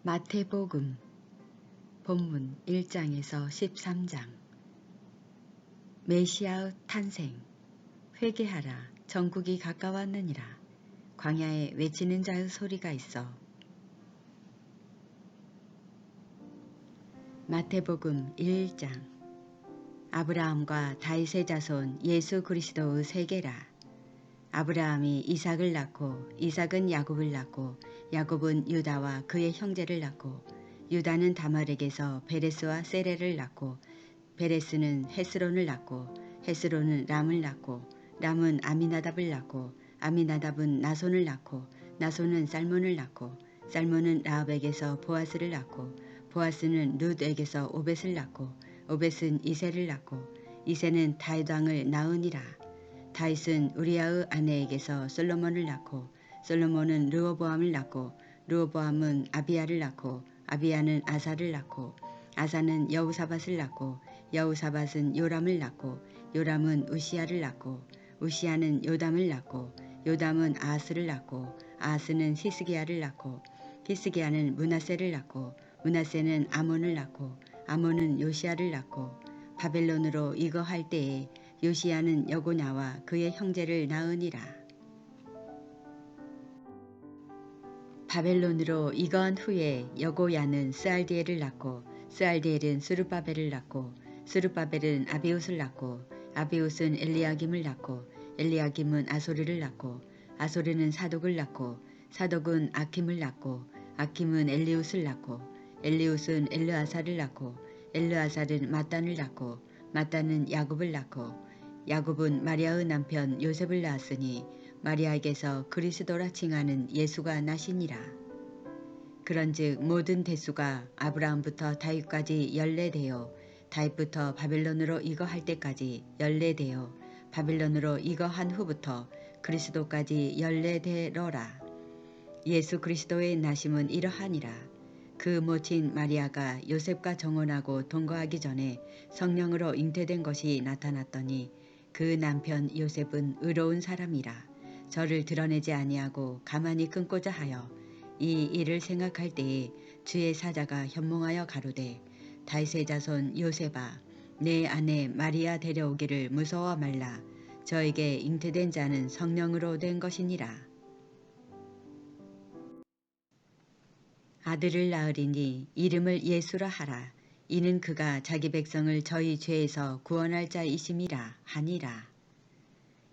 마태복음 본문 1장에서 13장. 메시아의 탄생. 회개하라, 정국이 가까웠느니라. 광야에 외치는 자의 소리가 있어. 마태복음 1장. 아브라함과 다윗의 자손 예수 그리스도의 세계라. 아브라함이 이삭을 낳고 이삭은 야곱을 낳고 야곱은 유다와 그의 형제를 낳고 유다는 다말에게서 베레스와 세레를 낳고 베레스는 헤스론을 낳고 헤스론은 람을 낳고 람은 아미나답을 낳고 아미나답은 나손을 낳고 나손은 살몬을 낳고 살몬은 라합에게서 보아스를 낳고 보아스는 룻에게서 오벳을 낳고 오벳은 이새를 낳고 이새는 다윗 왕을 낳으니라. 다윗은 우리아의 아내에게서 솔로몬을 낳고 솔로몬은 르호보암을 낳고 르호보암은 아비야를 낳고 아비야는 아사를 낳고 아사는 여우사밧을 낳고 여우사밧은 요람을 낳고 요람은 우시야를 낳고 우시야는 요담을 낳고 요담은 아하스를 낳고 아하스는 히스기야를 낳고 히스기야는 므낫세를 낳고 므낫세는 아몬을 낳고 아몬은 요시야를 낳고 바벨론으로 이거할 때에 요시야는 여고냐와 그의 형제를 낳으니라. 바벨론으로 이거한 후에 여고야는 스알디엘을 낳고 스알디엘은 스룹바벨을 낳고 스룹바벨은 아비웃을 낳고 아비웃은 엘리야김을 낳고 엘리야김은 아소르를 낳고 아소르는 사독을 낳고 사독은 아킴을 낳고 아킴은 엘리웃을 낳고 엘리웃은 엘르아사를 낳고 엘르아사는 마단을 낳고 마단은 야곱을 낳고 야곱은 마리아의 남편 요셉을 낳았으니 마리아에게서 그리스도라 칭하는 예수가 나시니라. 그런즉 모든 대수가 아브라함부터 다윗까지 연례되어 다윗부터 바벨론으로 이거할 때까지 연례되어 바벨론으로 이거한 후부터 그리스도까지 연례되러라. 예수 그리스도의 나심은 이러하니라. 그 모친 마리아가 요셉과 정혼하고 동거하기 전에 성령으로 잉태된 것이 나타났더니 그 남편 요셉은 의로운 사람이라 저를 드러내지 아니하고 가만히 끊고자 하여 이 일을 생각할 때에 주의 사자가 현몽하여 가로되 다윗의 자손 요셉아 내 아내 마리아 데려오기를 무서워 말라. 저에게 잉태된 자는 성령으로 된 것이니라. 아들을 낳으리니 이름을 예수라 하라. 이는 그가 자기 백성을 저희 죄에서 구원할 자이심이라 하니라.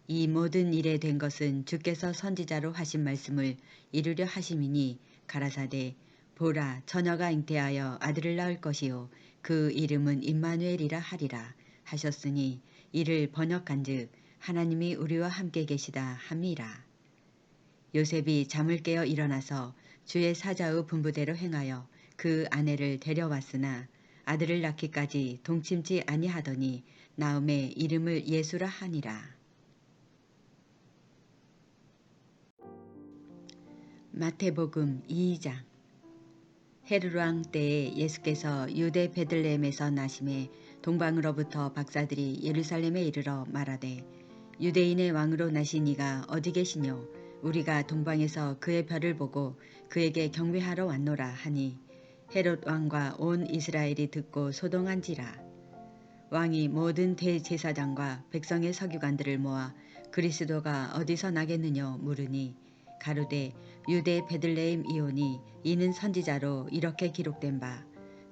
이 모든 일에 된 것은 주께서 선지자로 하신 말씀을 이루려 하심이니 가라사대 보라 처녀가 잉태하여 아들을 낳을 것이요 그 이름은 임마누엘이라 하리라 하셨으니 이를 번역한즉 하나님이 우리와 함께 계시다 함이라. 요셉이 잠을 깨어 일어나서 주의 사자의 분부대로 행하여 그 아내를 데려왔으나 아들을 낳기까지 동침치 아니하더니 나음에 이름을 예수라 하니라. 마태복음 2장. 헤롯 왕 때에 예수께서 유대 베들레헴에서 나심에 동방으로부터 박사들이 예루살렘에 이르러 말하되 유대인의 왕으로 나신 이가 어디 계시뇨? 우리가 동방에서 그의 별을 보고 그에게 경배하러 왔노라 하니 헤롯 왕과 온 이스라엘이 듣고 소동한지라. 왕이 모든 대제사장과 백성의 서기관들을 모아 그리스도가 어디서 나겠느냐 물으니 가로되 유대 베들레헴 이오니 이는 선지자로 이렇게 기록된 바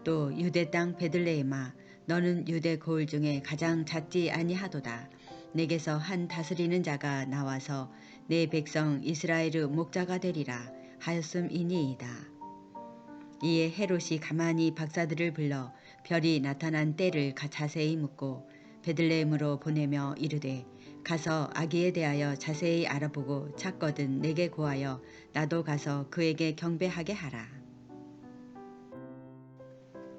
또 유대 땅 베들레헴아 너는 유대 고을 중에 가장 작지 아니하도다. 내게서 한 다스리는 자가 나와서 내 백성 이스라엘의 목자가 되리라 하였음이니이다. 이에 헤롯이 가만히 박사들을 불러 별이 나타난 때를 자세히 묻고 베들레헴으로 보내며 이르되 가서 아기에 대하여 자세히 알아보고 찾거든 내게 고하여 나도 가서 그에게 경배하게 하라.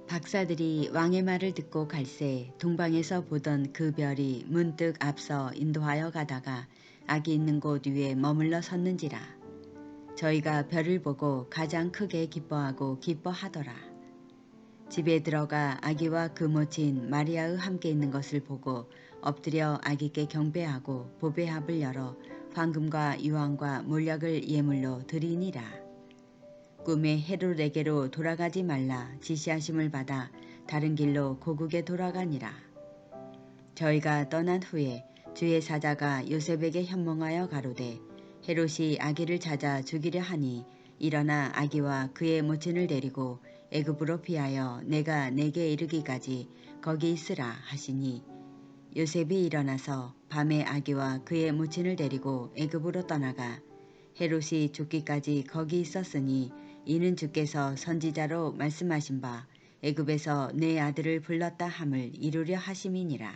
박사들이 왕의 말을 듣고 갈새 동방에서 보던 그 별이 문득 앞서 인도하여 가다가 아기 있는 곳 위에 머물러 섰는지라. 저희가 별을 보고 가장 크게 기뻐하고 기뻐하더라. 집에 들어가 아기와 그 모친 마리아의 함께 있는 것을 보고 엎드려 아기께 경배하고 보배합을 열어 황금과 유황과 몰약을 예물로 드리니라. 꿈에 헤롯에게로 돌아가지 말라 지시하심을 받아 다른 길로 고국에 돌아가니라. 저희가 떠난 후에 주의 사자가 요셉에게 현몽하여 가로되 헤롯이 아기를 찾아 죽이려 하니 일어나 아기와 그의 모친을 데리고 애굽으로 피하여 내가 내게 이르기까지 거기 있으라 하시니 요셉이 일어나서 밤에 아기와 그의 모친을 데리고 애굽으로 떠나가 헤롯이 죽기까지 거기 있었으니 이는 주께서 선지자로 말씀하신 바 애굽에서 내 아들을 불렀다 함을 이루려 하심이니라.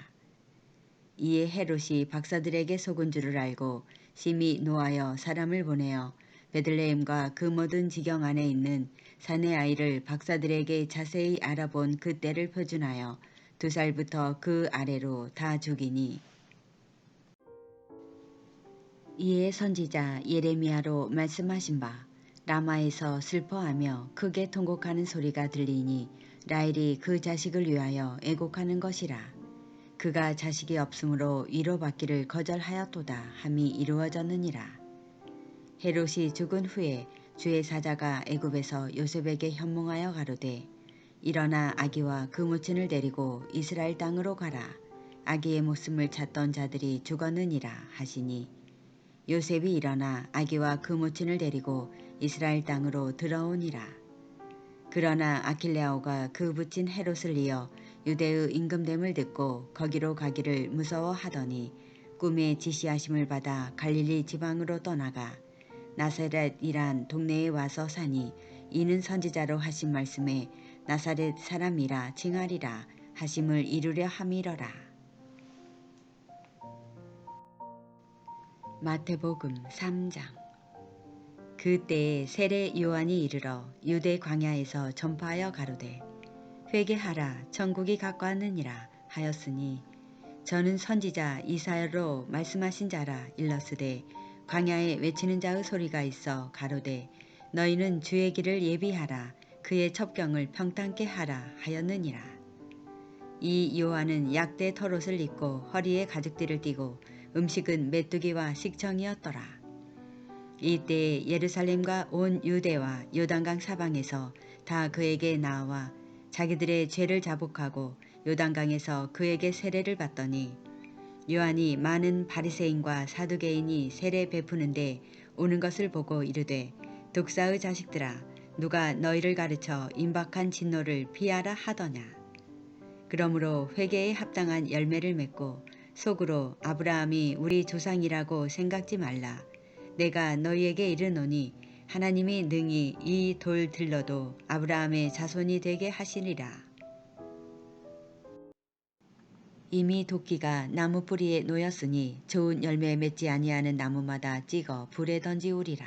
이에 헤롯이 박사들에게 속은 줄을 알고 심히 노하여 사람을 보내어 베들레헴과 그 모든 지경 안에 있는 사내 아이를 박사들에게 자세히 알아본 그 때를 표준하여 2살부터 그 아래로 다 죽이니 이에 선지자 예레미야로 말씀하신 바 라마에서 슬퍼하며 크게 통곡하는 소리가 들리니 라헬이 그 자식을 위하여 애곡하는 것이라. 그가 자식이 없으므로 위로받기를 거절하였도다 함이 이루어졌느니라. 헤롯이 죽은 후에 주의 사자가 애굽에서 요셉에게 현몽하여 가로되 일어나 아기와 그 모친을 데리고 이스라엘 땅으로 가라. 아기의 목숨을 찾던 자들이 죽었느니라 하시니 요셉이 일어나 아기와 그 모친을 데리고 이스라엘 땅으로 들어오니라. 그러나 아킬레아오가 그 붙인 헤롯을 이어 유대의 임금됨을 듣고 거기로 가기를 무서워하더니 꿈에 지시하심을 받아 갈릴리 지방으로 떠나가 나사렛이란 동네에 와서 사니 이는 선지자로 하신 말씀에 나사렛 사람이라 칭하리라 하심을 이루려 함이러라. 마태복음 3장. 그때에 세례 요한이 이르러 유대 광야에서 전파하여 가로되 회개하라 천국이 가까웠느니라 하였으니 저는 선지자 이사야로 말씀하신 자라 일렀으되 광야에 외치는 자의 소리가 있어 가로되 너희는 주의 길을 예비하라 그의 첩경을 평탄케 하라 하였느니라. 이 요한은 약대 털옷을 입고 허리에 가죽띠를 띠고 음식은 메뚜기와 식청이었더라. 이때에 예루살렘과 온 유대와 요단강 사방에서 다 그에게 나와 자기들의 죄를 자복하고 요단강에서 그에게 세례를 받더니 요한이 많은 바리새인과 사두개인이 세례 베푸는데 오는 것을 보고 이르되 독사의 자식들아 누가 너희를 가르쳐 임박한 진노를 피하라 하더냐. 그러므로 회개에 합당한 열매를 맺고 속으로 아브라함이 우리 조상이라고 생각지 말라. 내가 너희에게 이르노니 하나님이 능히 이 돌 들러도 아브라함의 자손이 되게 하시리라. 이미 도끼가 나무 뿌리에 놓였으니 좋은 열매 맺지 아니하는 나무마다 찍어 불에 던지우리라.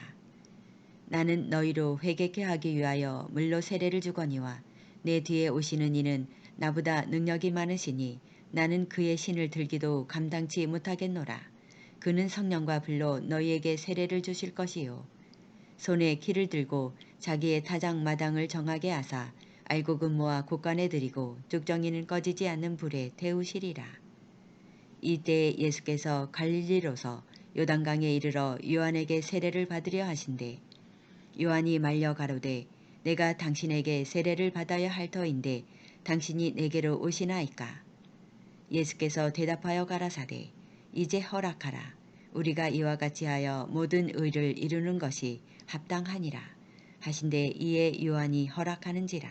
나는 너희로 회개케 하기 위하여 물로 세례를 주거니와 내 뒤에 오시는 이는 나보다 능력이 많으시니 나는 그의 신을 들기도 감당치 못하겠노라. 그는 성령과 불로 너희에게 세례를 주실 것이요 손에 키를 들고 자기의 타작마당을 정하게 하사 알곡은 모아 곳간에 들이고 쭉정이는 꺼지지 않는 불에 태우시리라. 이때 예수께서 갈릴리로서 요단강에 이르러 요한에게 세례를 받으려 하신대 요한이 말려 가로되 내가 당신에게 세례를 받아야 할 터인데 당신이 내게로 오시나이까. 예수께서 대답하여 가라사대 이제 허락하라. 우리가 이와 같이 하여 모든 의를 이루는 것이 합당하니라 하신대 이에 요한이 허락하는지라.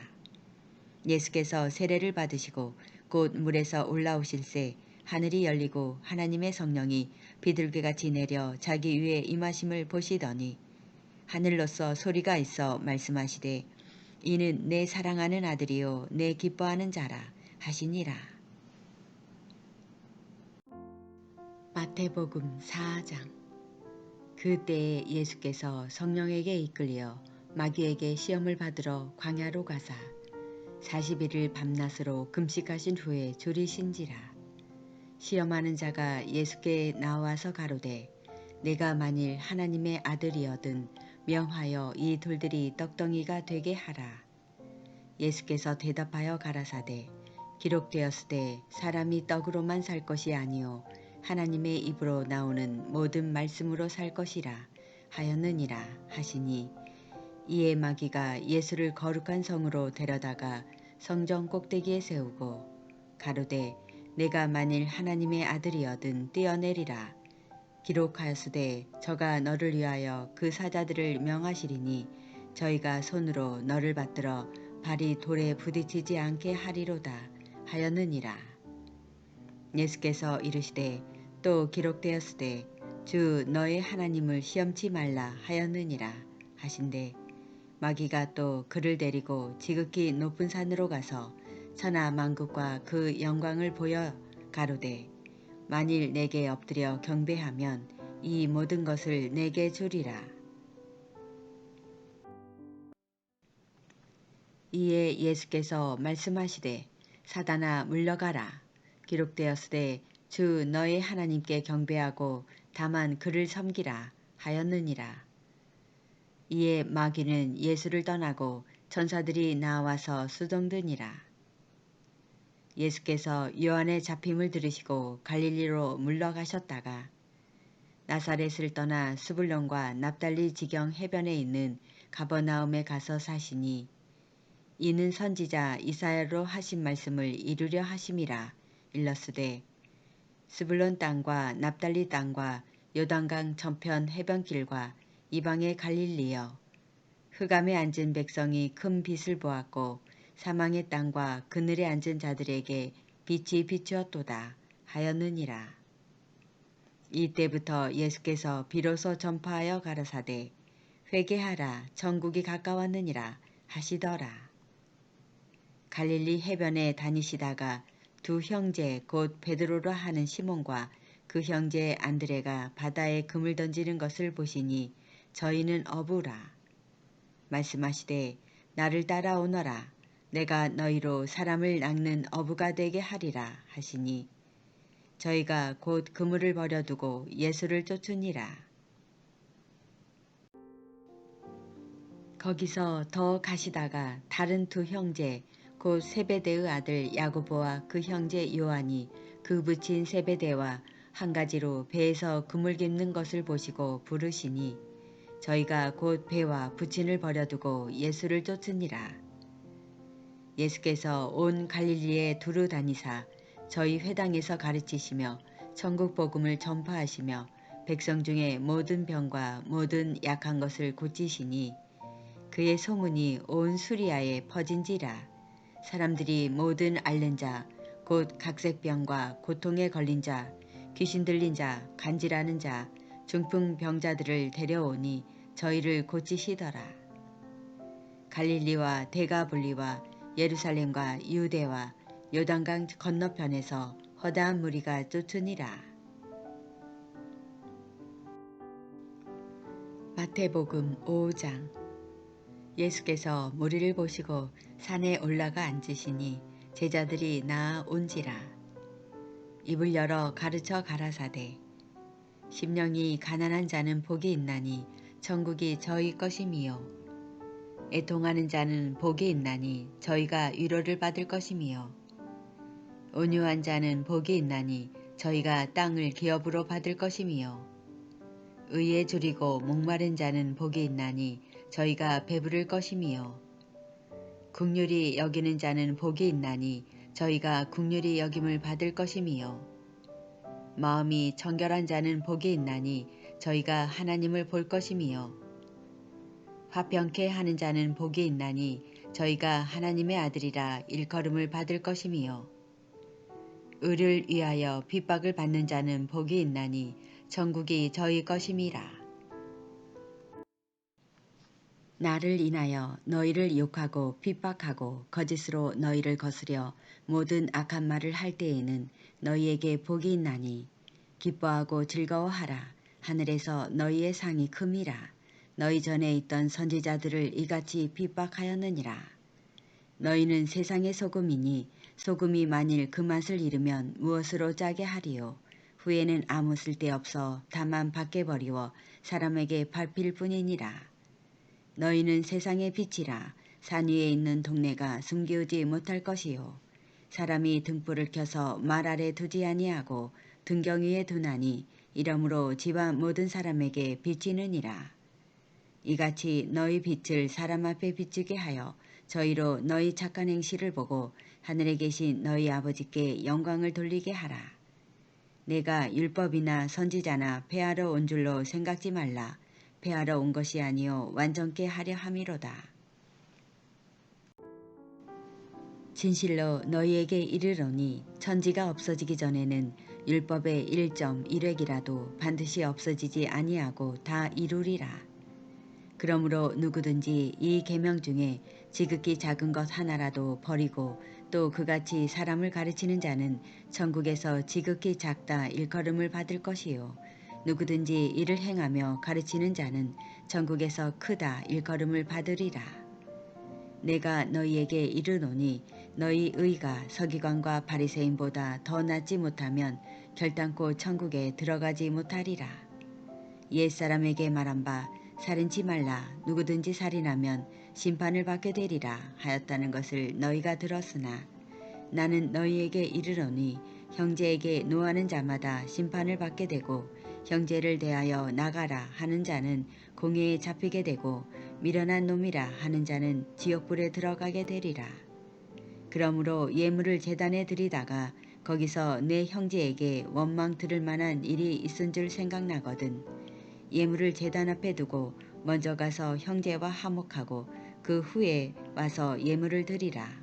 예수께서 세례를 받으시고 곧 물에서 올라오실새 하늘이 열리고 하나님의 성령이 비둘기같이 내려 자기 위에 임하심을 보시더니 하늘로서 소리가 있어 말씀하시되 이는 내 사랑하는 아들이요 내 기뻐하는 자라 하시니라. 마태복음 4장. 그때에 예수께서 성령에게 이끌려 마귀에게 시험을 받으러 광야로 가사 40일을 밤낮으로 금식하신 후에 졸이신지라. 시험하는 자가 예수께 나와서 가로되 내가 만일 하나님의 아들이어든 명하여 이 돌들이 떡덩이가 되게 하라. 예수께서 대답하여 가라사대 기록되었으되 사람이 떡으로만 살 것이 아니요 하나님의 입으로 나오는 모든 말씀으로 살 것이라 하였느니라 하시니 이에 마귀가 예수를 거룩한 성으로 데려다가 성전 꼭대기에 세우고 가로되 내가 만일 하나님의 아들이여든 뛰어내리라. 기록하였으되 저가 너를 위하여 그 사자들을 명하시리니 저희가 손으로 너를 받들어 발이 돌에 부딪히지 않게 하리로다 하였느니라. 예수께서 이르시되 또 기록되었으되 주 너의 하나님을 시험치 말라 하였느니라 하신대 마귀가 또 그를 데리고 지극히 높은 산으로 가서 천하 만국과 그 영광을 보여 가로되 만일 내게 엎드려 경배하면 이 모든 것을 내게 주리라. 이에 예수께서 말씀하시되 사단아 물러가라. 기록되었으되 주 너의 하나님께 경배하고 다만 그를 섬기라 하였느니라. 이에 마귀는 예수를 떠나고 천사들이 나와서 수종드니라. 예수께서 요한의 잡힘을 들으시고 갈릴리로 물러가셨다가 나사렛을 떠나 스불론과 납달리 지경 해변에 있는 가버나움에 가서 사시니 이는 선지자 이사야로 하신 말씀을 이루려 하심이라. 일러스되 스불론 땅과 납달리 땅과 요단강 전편 해변길과 이방의 갈릴리여 흑암에 앉은 백성이 큰 빛을 보았고 사망의 땅과 그늘에 앉은 자들에게 빛이 비추었도다 하였느니라. 이때부터 예수께서 비로소 전파하여 가라사대 회개하라 천국이 가까웠느니라 하시더라. 갈릴리 해변에 다니시다가 두 형제 곧 베드로라 하는 시몬과 그 형제 안드레가 바다에 금을 던지는 것을 보시니 저희는 어부라. 말씀하시되 나를 따라오너라. 내가 너희로 사람을 낚는 어부가 되게 하리라 하시니 저희가 곧 그물을 버려두고 예수를 쫓으니라. 거기서 더 가시다가 다른 두 형제 곧 세베대의 아들 야고보와 그 형제 요한이 그 부친 세베대와 한 가지로 배에서 그물 깁는 것을 보시고 부르시니 저희가 곧 배와 부친을 버려두고 예수를 쫓으니라. 예수께서 온 갈릴리에 두루 다니사 저희 회당에서 가르치시며 천국 복음을 전파하시며 백성 중에 모든 병과 모든 약한 것을 고치시니 그의 소문이 온 수리아에 퍼진지라. 사람들이 모든 앓는 자 곧 각색병과 고통에 걸린 자 귀신 들린 자 간질하는 자 중풍병자들을 데려오니 저희를 고치시더라. 갈릴리와 데가볼리와 예루살렘과 유대와 요단강 건너편에서 허다한 무리가 쫓으니라. 마태복음 5장. 예수께서 무리를 보시고 산에 올라가 앉으시니 제자들이 나아 온지라. 입을 열어 가르쳐 가라사대 심령이 가난한 자는 복이 있나니 천국이 저희 것임이요 애통하는 자는 복이 있나니 저희가 위로를 받을 것임이요 온유한 자는 복이 있나니 저희가 땅을 기업으로 받을 것임이요 의에 줄이고 목마른 자는 복이 있나니 저희가 배부를 것임이요 긍휼히 여기는 자는 복이 있나니 저희가 긍휼히 여김을 받을 것임이요 마음이 정결한 자는 복이 있나니 저희가 하나님을 볼 것임이요 화평케 하는 자는 복이 있나니 저희가 하나님의 아들이라 일컬음을 받을 것임이요 의를 위하여 핍박을 받는 자는 복이 있나니 천국이 저희 것임이라. 나를 인하여 너희를 욕하고 핍박하고 거짓으로 너희를 거스려 모든 악한 말을 할 때에는 너희에게 복이 있나니 기뻐하고 즐거워하라. 하늘에서 너희의 상이 큼이라. 너희 전에 있던 선지자들을 이같이 핍박하였느니라. 너희는 세상의 소금이니 소금이 만일 그 맛을 잃으면 무엇으로 짜게 하리요. 후에는 아무 쓸데없어 다만 밖에 버리워 사람에게 밟힐 뿐이니라. 너희는 세상의 빛이라. 산 위에 있는 동네가 숨기우지 못할 것이요. 사람이 등불을 켜서 말 아래 두지 아니하고 등경 위에 두나니 이러므로 집안 모든 사람에게 비치느니라. 이같이 너희 빛을 사람 앞에 비추게 하여 저희로 너희 착한 행실을 보고 하늘에 계신 너희 아버지께 영광을 돌리게 하라. 내가 율법이나 선지자나 폐하러 온 줄로 생각지 말라. 폐하러 온 것이 아니요 완전케 하려 함이로다. 진실로 너희에게 이르노니 천지가 없어지기 전에는 율법의 1.1획이라도 반드시 없어지지 아니하고 다 이루리라. 그러므로 누구든지 이 계명 중에 지극히 작은 것 하나라도 버리고 또 그같이 사람을 가르치는 자는 천국에서 지극히 작다 일컬음을 받을 것이요 누구든지 이를 행하며 가르치는 자는 천국에서 크다 일컬음을 받으리라. 내가 너희에게 이르노니 너희 의가 서기관과 바리새인보다 더 낫지 못하면 결단코 천국에 들어가지 못하리라. 옛사람에게 말한 바 살인치 말라 누구든지 살인하면 심판을 받게 되리라 하였다는 것을 너희가 들었으나 나는 너희에게 이르노니 형제에게 노하는 자마다 심판을 받게 되고 형제를 대하여 나가라 하는 자는 공회에 잡히게 되고 미련한 놈이라 하는 자는 지옥불에 들어가게 되리라. 그러므로 예물을 제단에 드리다가 거기서 내 형제에게 원망 들을 만한 일이 있은 줄 생각나거든 예물을 제단 앞에 두고 먼저 가서 형제와 화목하고 그 후에 와서 예물을 드리라.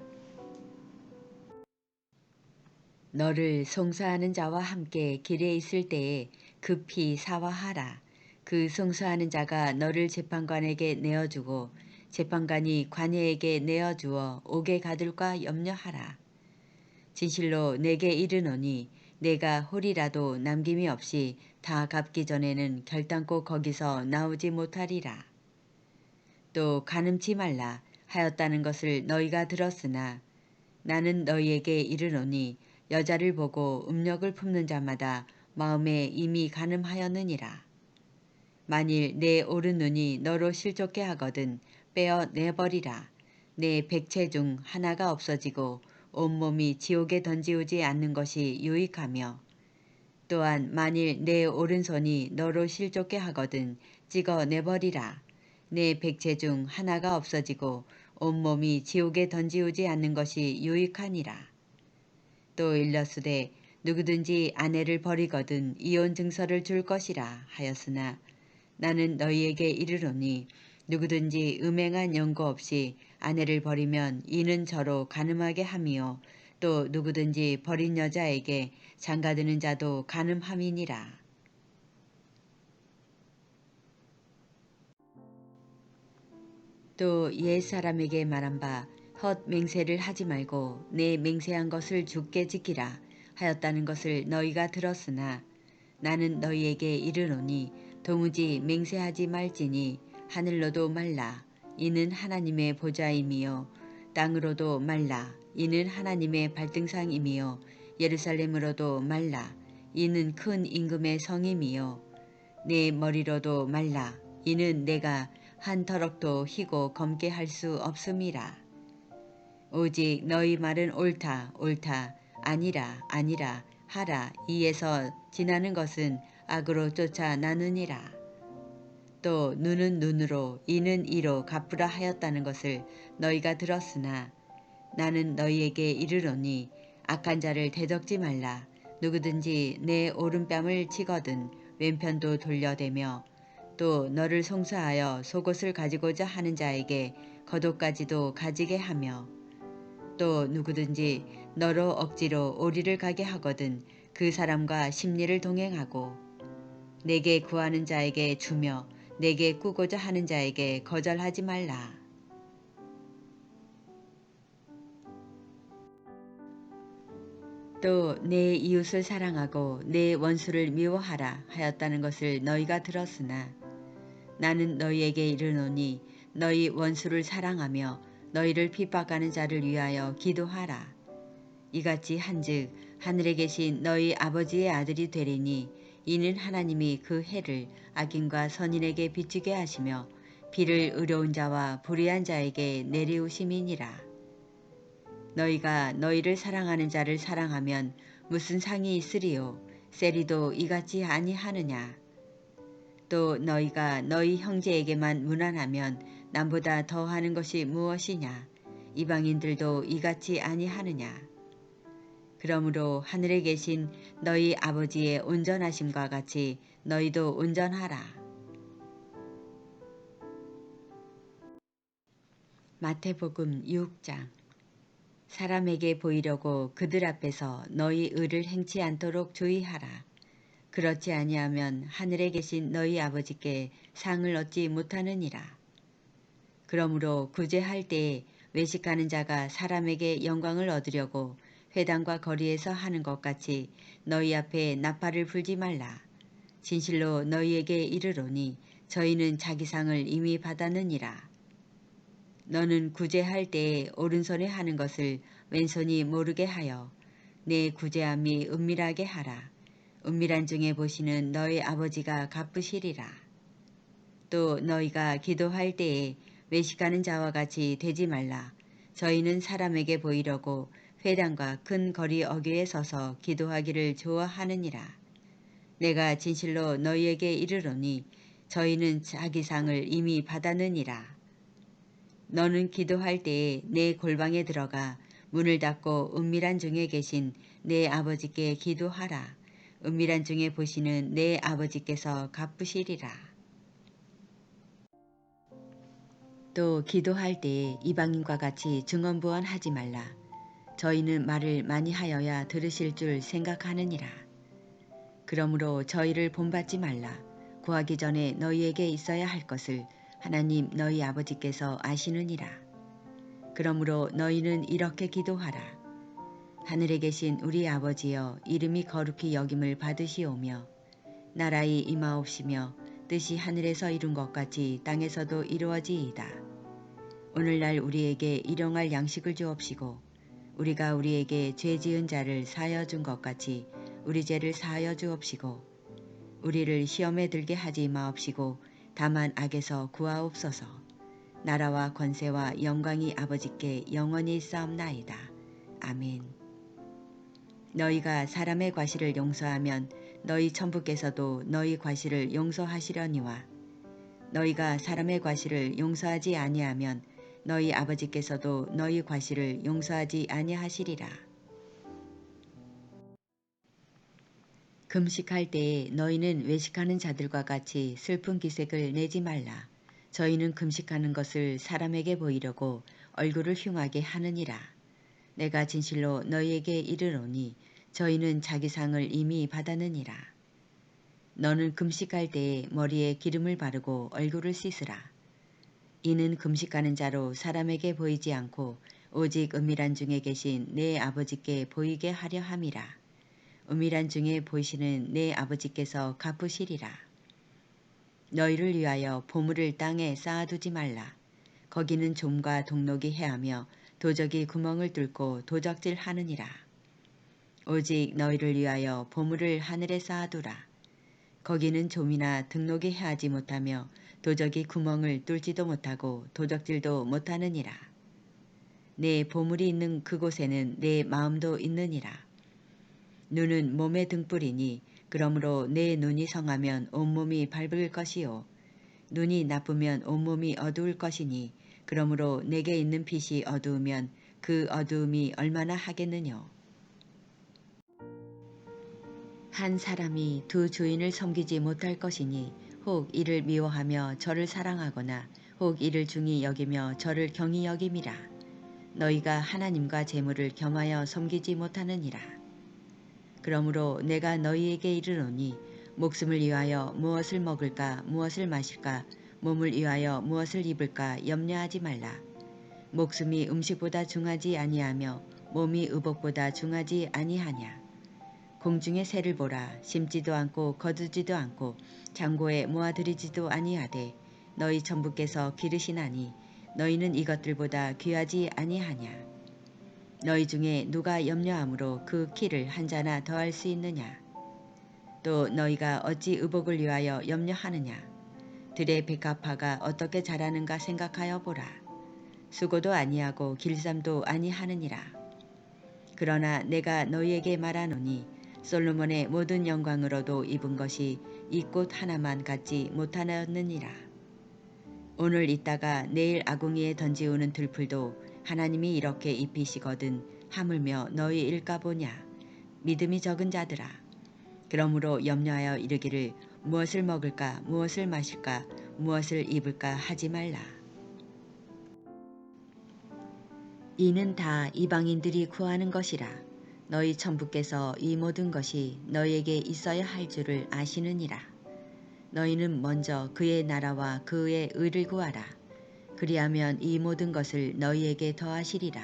너를 송사하는 자와 함께 길에 있을 때에 급히 사화하라. 그 송사하는 자가 너를 재판관에게 내어주고 재판관이 관예에게 내어주어 옥에 가둘까 염려하라. 진실로 내게 이르노니 내가 홀이라도 남김이 없이 다 갚기 전에는 결단코 거기서 나오지 못하리라. 또 간음치 말라 하였다는 것을 너희가 들었으나 나는 너희에게 이르노니 여자를 보고 음력을 품는 자마다 마음에 이미 간음하였느니라. 만일 내 오른 눈이 너로 실족게 하거든 빼어 내버리라. 내 백체 중 하나가 없어지고 온몸이 지옥에 던지우지 않는 것이 유익하며 또한 만일 내 오른손이 너로 실족게 하거든 찍어 내버리라. 내 백체 중 하나가 없어지고 온몸이 지옥에 던지우지 않는 것이 유익하니라. 또 일러스되 누구든지 아내를 버리거든 이혼 증서를 줄 것이라 하였으나 나는 너희에게 이르노니 누구든지 음행한 연고 없이 아내를 버리면 이는 저로 간음하게 함이요 또 누구든지 버린 여자에게 장가드는 자도 간음함이니라. 또 옛사람에게 말한 바 헛 맹세를 하지 말고 내 맹세한 것을 굳게 지키라 하였다는 것을 너희가 들었으나 나는 너희에게 이르노니 도무지 맹세하지 말지니 하늘로도 말라 이는 하나님의 보좌임이요 땅으로도 말라 이는 하나님의 발등상임이요 예루살렘으로도 말라 이는 큰 임금의 성임이요 내 머리로도 말라 이는 내가 한 터럭도 희고 검게 할 수 없음이라. 오직 너희 말은 옳다 옳다 아니라 아니라 하라 이에서 지나는 것은 악으로 쫓아 나느니라. 또 눈은 눈으로 이는 이로 갚으라 하였다는 것을 너희가 들었으나 나는 너희에게 이르노니 악한 자를 대적지 말라. 누구든지 내 오른뺨을 치거든 왼편도 돌려대며 또 너를 송사하여 속옷을 가지고자 하는 자에게 겉옷까지도 가지게 하며 또 누구든지 너로 억지로 오리를 가게 하거든 그 사람과 심리를 동행하고 내게 구하는 자에게 주며 내게 꾸고자 하는 자에게 거절하지 말라. 또 내 이웃을 사랑하고 내 원수를 미워하라 하였다는 것을 너희가 들었으나 나는 너희에게 이르노니 너희 원수를 사랑하며 너희를 핍박하는 자를 위하여 기도하라. 이같이 한즉 하늘에 계신 너희 아버지의 아들이 되리니 이는 하나님이 그 해를 악인과 선인에게 비추게 하시며 비를 의로운 자와 불의한 자에게 내리우심이니라. 너희가 너희를 사랑하는 자를 사랑하면 무슨 상이 있으리요 세리도 이같이 아니하느냐. 또 너희가 너희 형제에게만 무난하면 남보다 더하는 것이 무엇이냐? 이방인들도 이같이 아니하느냐? 그러므로 하늘에 계신 너희 아버지의 온전하심과 같이 너희도 온전하라. 마태복음 6장. 사람에게 보이려고 그들 앞에서 너희 의를 행치 않도록 주의하라. 그렇지 아니하면 하늘에 계신 너희 아버지께 상을 얻지 못하느니라. 그러므로 구제할 때에 외식하는 자가 사람에게 영광을 얻으려고 회당과 거리에서 하는 것 같이 너희 앞에 나팔을 불지 말라. 진실로 너희에게 이르노니 저희는 자기 상을 이미 받았느니라. 너는 구제할 때에 오른손에 하는 것을 왼손이 모르게 하여 내 구제함이 은밀하게 하라. 은밀한 중에 보시는 너희 아버지가 갚으시리라. 또 너희가 기도할 때에 외식하는 자와 같이 되지 말라. 저희는 사람에게 보이려고 회당과 큰 거리 어귀에 서서 기도하기를 좋아하느니라. 내가 진실로 너희에게 이르노니 저희는 자기 상을 이미 받았느니라. 너는 기도할 때에 내 골방에 들어가 문을 닫고 은밀한 중에 계신 내 아버지께 기도하라. 은밀한 중에 보시는 내 아버지께서 갚으시리라. 또 기도할 때에 이방인과 같이 증언부언하지 말라. 저희는 말을 많이 하여야 들으실 줄 생각하느니라. 그러므로 저희를 본받지 말라. 구하기 전에 너희에게 있어야 할 것을 하나님 너희 아버지께서 아시느니라. 그러므로 너희는 이렇게 기도하라. 하늘에 계신 우리 아버지여, 이름이 거룩히 여김을 받으시오며 나라의 임하옵시며 뜻이 하늘에서 이룬 것 같이 땅에서도 이루어지이다. 오늘날 우리에게 일용할 양식을 주옵시고 우리가 우리에게 죄 지은 자를 사하여 준 것 같이 우리 죄를 사하여 주옵시고 우리를 시험에 들게 하지 마옵시고 다만 악에서 구하옵소서. 나라와 권세와 영광이 아버지께 영원히 싸움나이다. 아멘. 너희가 사람의 과실을 용서하면 너희 천부께서도 너희 과실을 용서하시려니와 너희가 사람의 과실을 용서하지 아니하면 너희 아버지께서도 너희 과실을 용서하지 아니하시리라. 금식할 때에 너희는 외식하는 자들과 같이 슬픈 기색을 내지 말라. 저희는 금식하는 것을 사람에게 보이려고 얼굴을 흉하게 하느니라. 내가 진실로 너희에게 이르노니 저희는 자기 상을 이미 받았느니라. 너는 금식할 때에 머리에 기름을 바르고 얼굴을 씻으라. 이는 금식하는 자로 사람에게 보이지 않고 오직 은밀한 중에 계신 내 아버지께 보이게 하려 함이라. 은밀한 중에 보이시는 내 아버지께서 갚으시리라. 너희를 위하여 보물을 땅에 쌓아두지 말라. 거기는 좀과 동록이 해하며 도적이 구멍을 뚫고 도적질 하느니라. 오직 너희를 위하여 보물을 하늘에 쌓아두라. 거기는 좀이나 등록이 해하지 못하며 도적이 구멍을 뚫지도 못하고 도적질도 못하느니라. 내 보물이 있는 그곳에는 내 마음도 있느니라. 눈은 몸의 등불이니 그러므로 내 눈이 성하면 온몸이 밝을 것이요 눈이 나쁘면 온몸이 어두울 것이니 그러므로 내게 있는 빛이 어두우면 그 어두움이 얼마나 하겠느냐. 한 사람이 두 주인을 섬기지 못할 것이니 혹 이를 미워하며 저를 사랑하거나 혹 이를 중히 여기며 저를 경히 여김이라. 너희가 하나님과 재물을 겸하여 섬기지 못하느니라. 그러므로 내가 너희에게 이르노니 목숨을 위하여 무엇을 먹을까 무엇을 마실까 몸을 위하여 무엇을 입을까 염려하지 말라. 목숨이 음식보다 중하지 아니하며 몸이 의복보다 중하지 아니하냐. 공중의 새를 보라. 심지도 않고 거두지도 않고 창고에 모아들이지도 아니하되 너희 천부께서 기르시나니 너희는 이것들보다 귀하지 아니하냐. 너희 중에 누가 염려함으로 그 키를 한 자나 더할 수 있느냐. 또 너희가 어찌 의복을 위하여 염려하느냐. 들의 백합화가 어떻게 자라는가 생각하여 보라. 수고도 아니하고 길쌈도 아니하느니라. 그러나 내가 너희에게 말하노니 솔로몬의 모든 영광으로도 입은 것이 이 꽃 하나만 갖지 못하였느니라. 오늘 있다가 내일 아궁이에 던지우는 들풀도 하나님이 이렇게 입히시거든 하물며 너희 일까 보냐. 믿음이 적은 자들아. 그러므로 염려하여 이르기를 무엇을 먹을까 무엇을 마실까 무엇을 입을까 하지 말라. 이는 다 이방인들이 구하는 것이라. 너희 천부께서 이 모든 것이 너희에게 있어야 할 줄을 아시느니라. 너희는 먼저 그의 나라와 그의 의를 구하라. 그리하면 이 모든 것을 너희에게 더하시리라.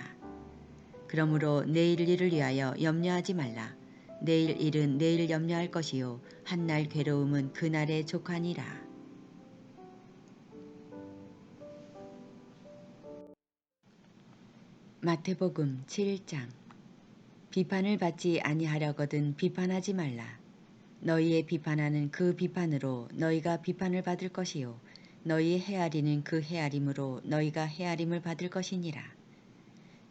그러므로 내일 일을 위하여 염려하지 말라. 내일 일은 내일 염려할 것이요 한날 괴로움은 그날에 족하니라. 마태복음 7장. 비판을 받지 아니하려거든 비판하지 말라. 너희의 비판하는 그 비판으로 너희가 비판을 받을 것이요 너희의 헤아리는 그 헤아림으로 너희가 헤아림을 받을 것이니라.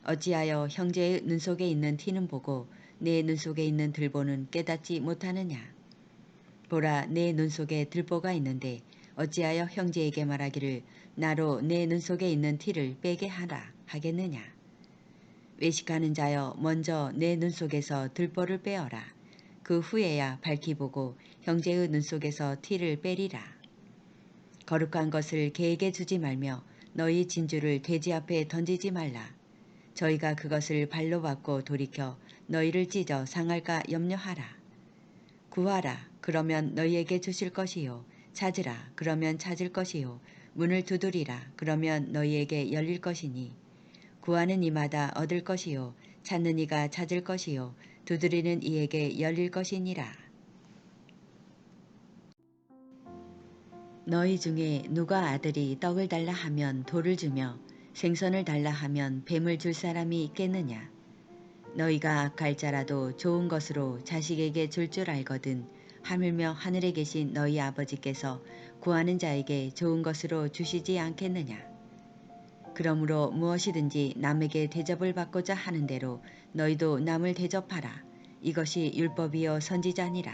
어찌하여 형제의 눈속에 있는 티는 보고 내 눈속에 있는 들보는 깨닫지 못하느냐. 보라, 내 눈속에 들보가 있는데 어찌하여 형제에게 말하기를 나로 내 눈속에 있는 티를 빼게 하라 하겠느냐. 외식하는 자여, 먼저 내 눈속에서 들보를 빼어라. 그 후에야 밝히 보고 형제의 눈속에서 티를 빼리라. 거룩한 것을 개에게 주지 말며 너희 진주를 돼지 앞에 던지지 말라. 저희가 그것을 발로 받고 돌이켜 너희를 찢어 상할까 염려하라. 구하라. 그러면 너희에게 주실 것이요. 찾으라. 그러면 찾을 것이요. 문을 두드리라. 그러면 너희에게 열릴 것이니. 구하는 이마다 얻을 것이요. 찾는 이가 찾을 것이요. 두드리는 이에게 열릴 것이니라. 너희 중에 누가 아들이 떡을 달라 하면 돌을 주며 생선을 달라 하면 뱀을 줄 사람이 있겠느냐. 너희가 악할 자라도 좋은 것으로 자식에게 줄 줄 알거든 하물며 하늘에 계신 너희 아버지께서 구하는 자에게 좋은 것으로 주시지 않겠느냐. 그러므로 무엇이든지 남에게 대접을 받고자 하는 대로 너희도 남을 대접하라. 이것이 율법이요 선지자니라.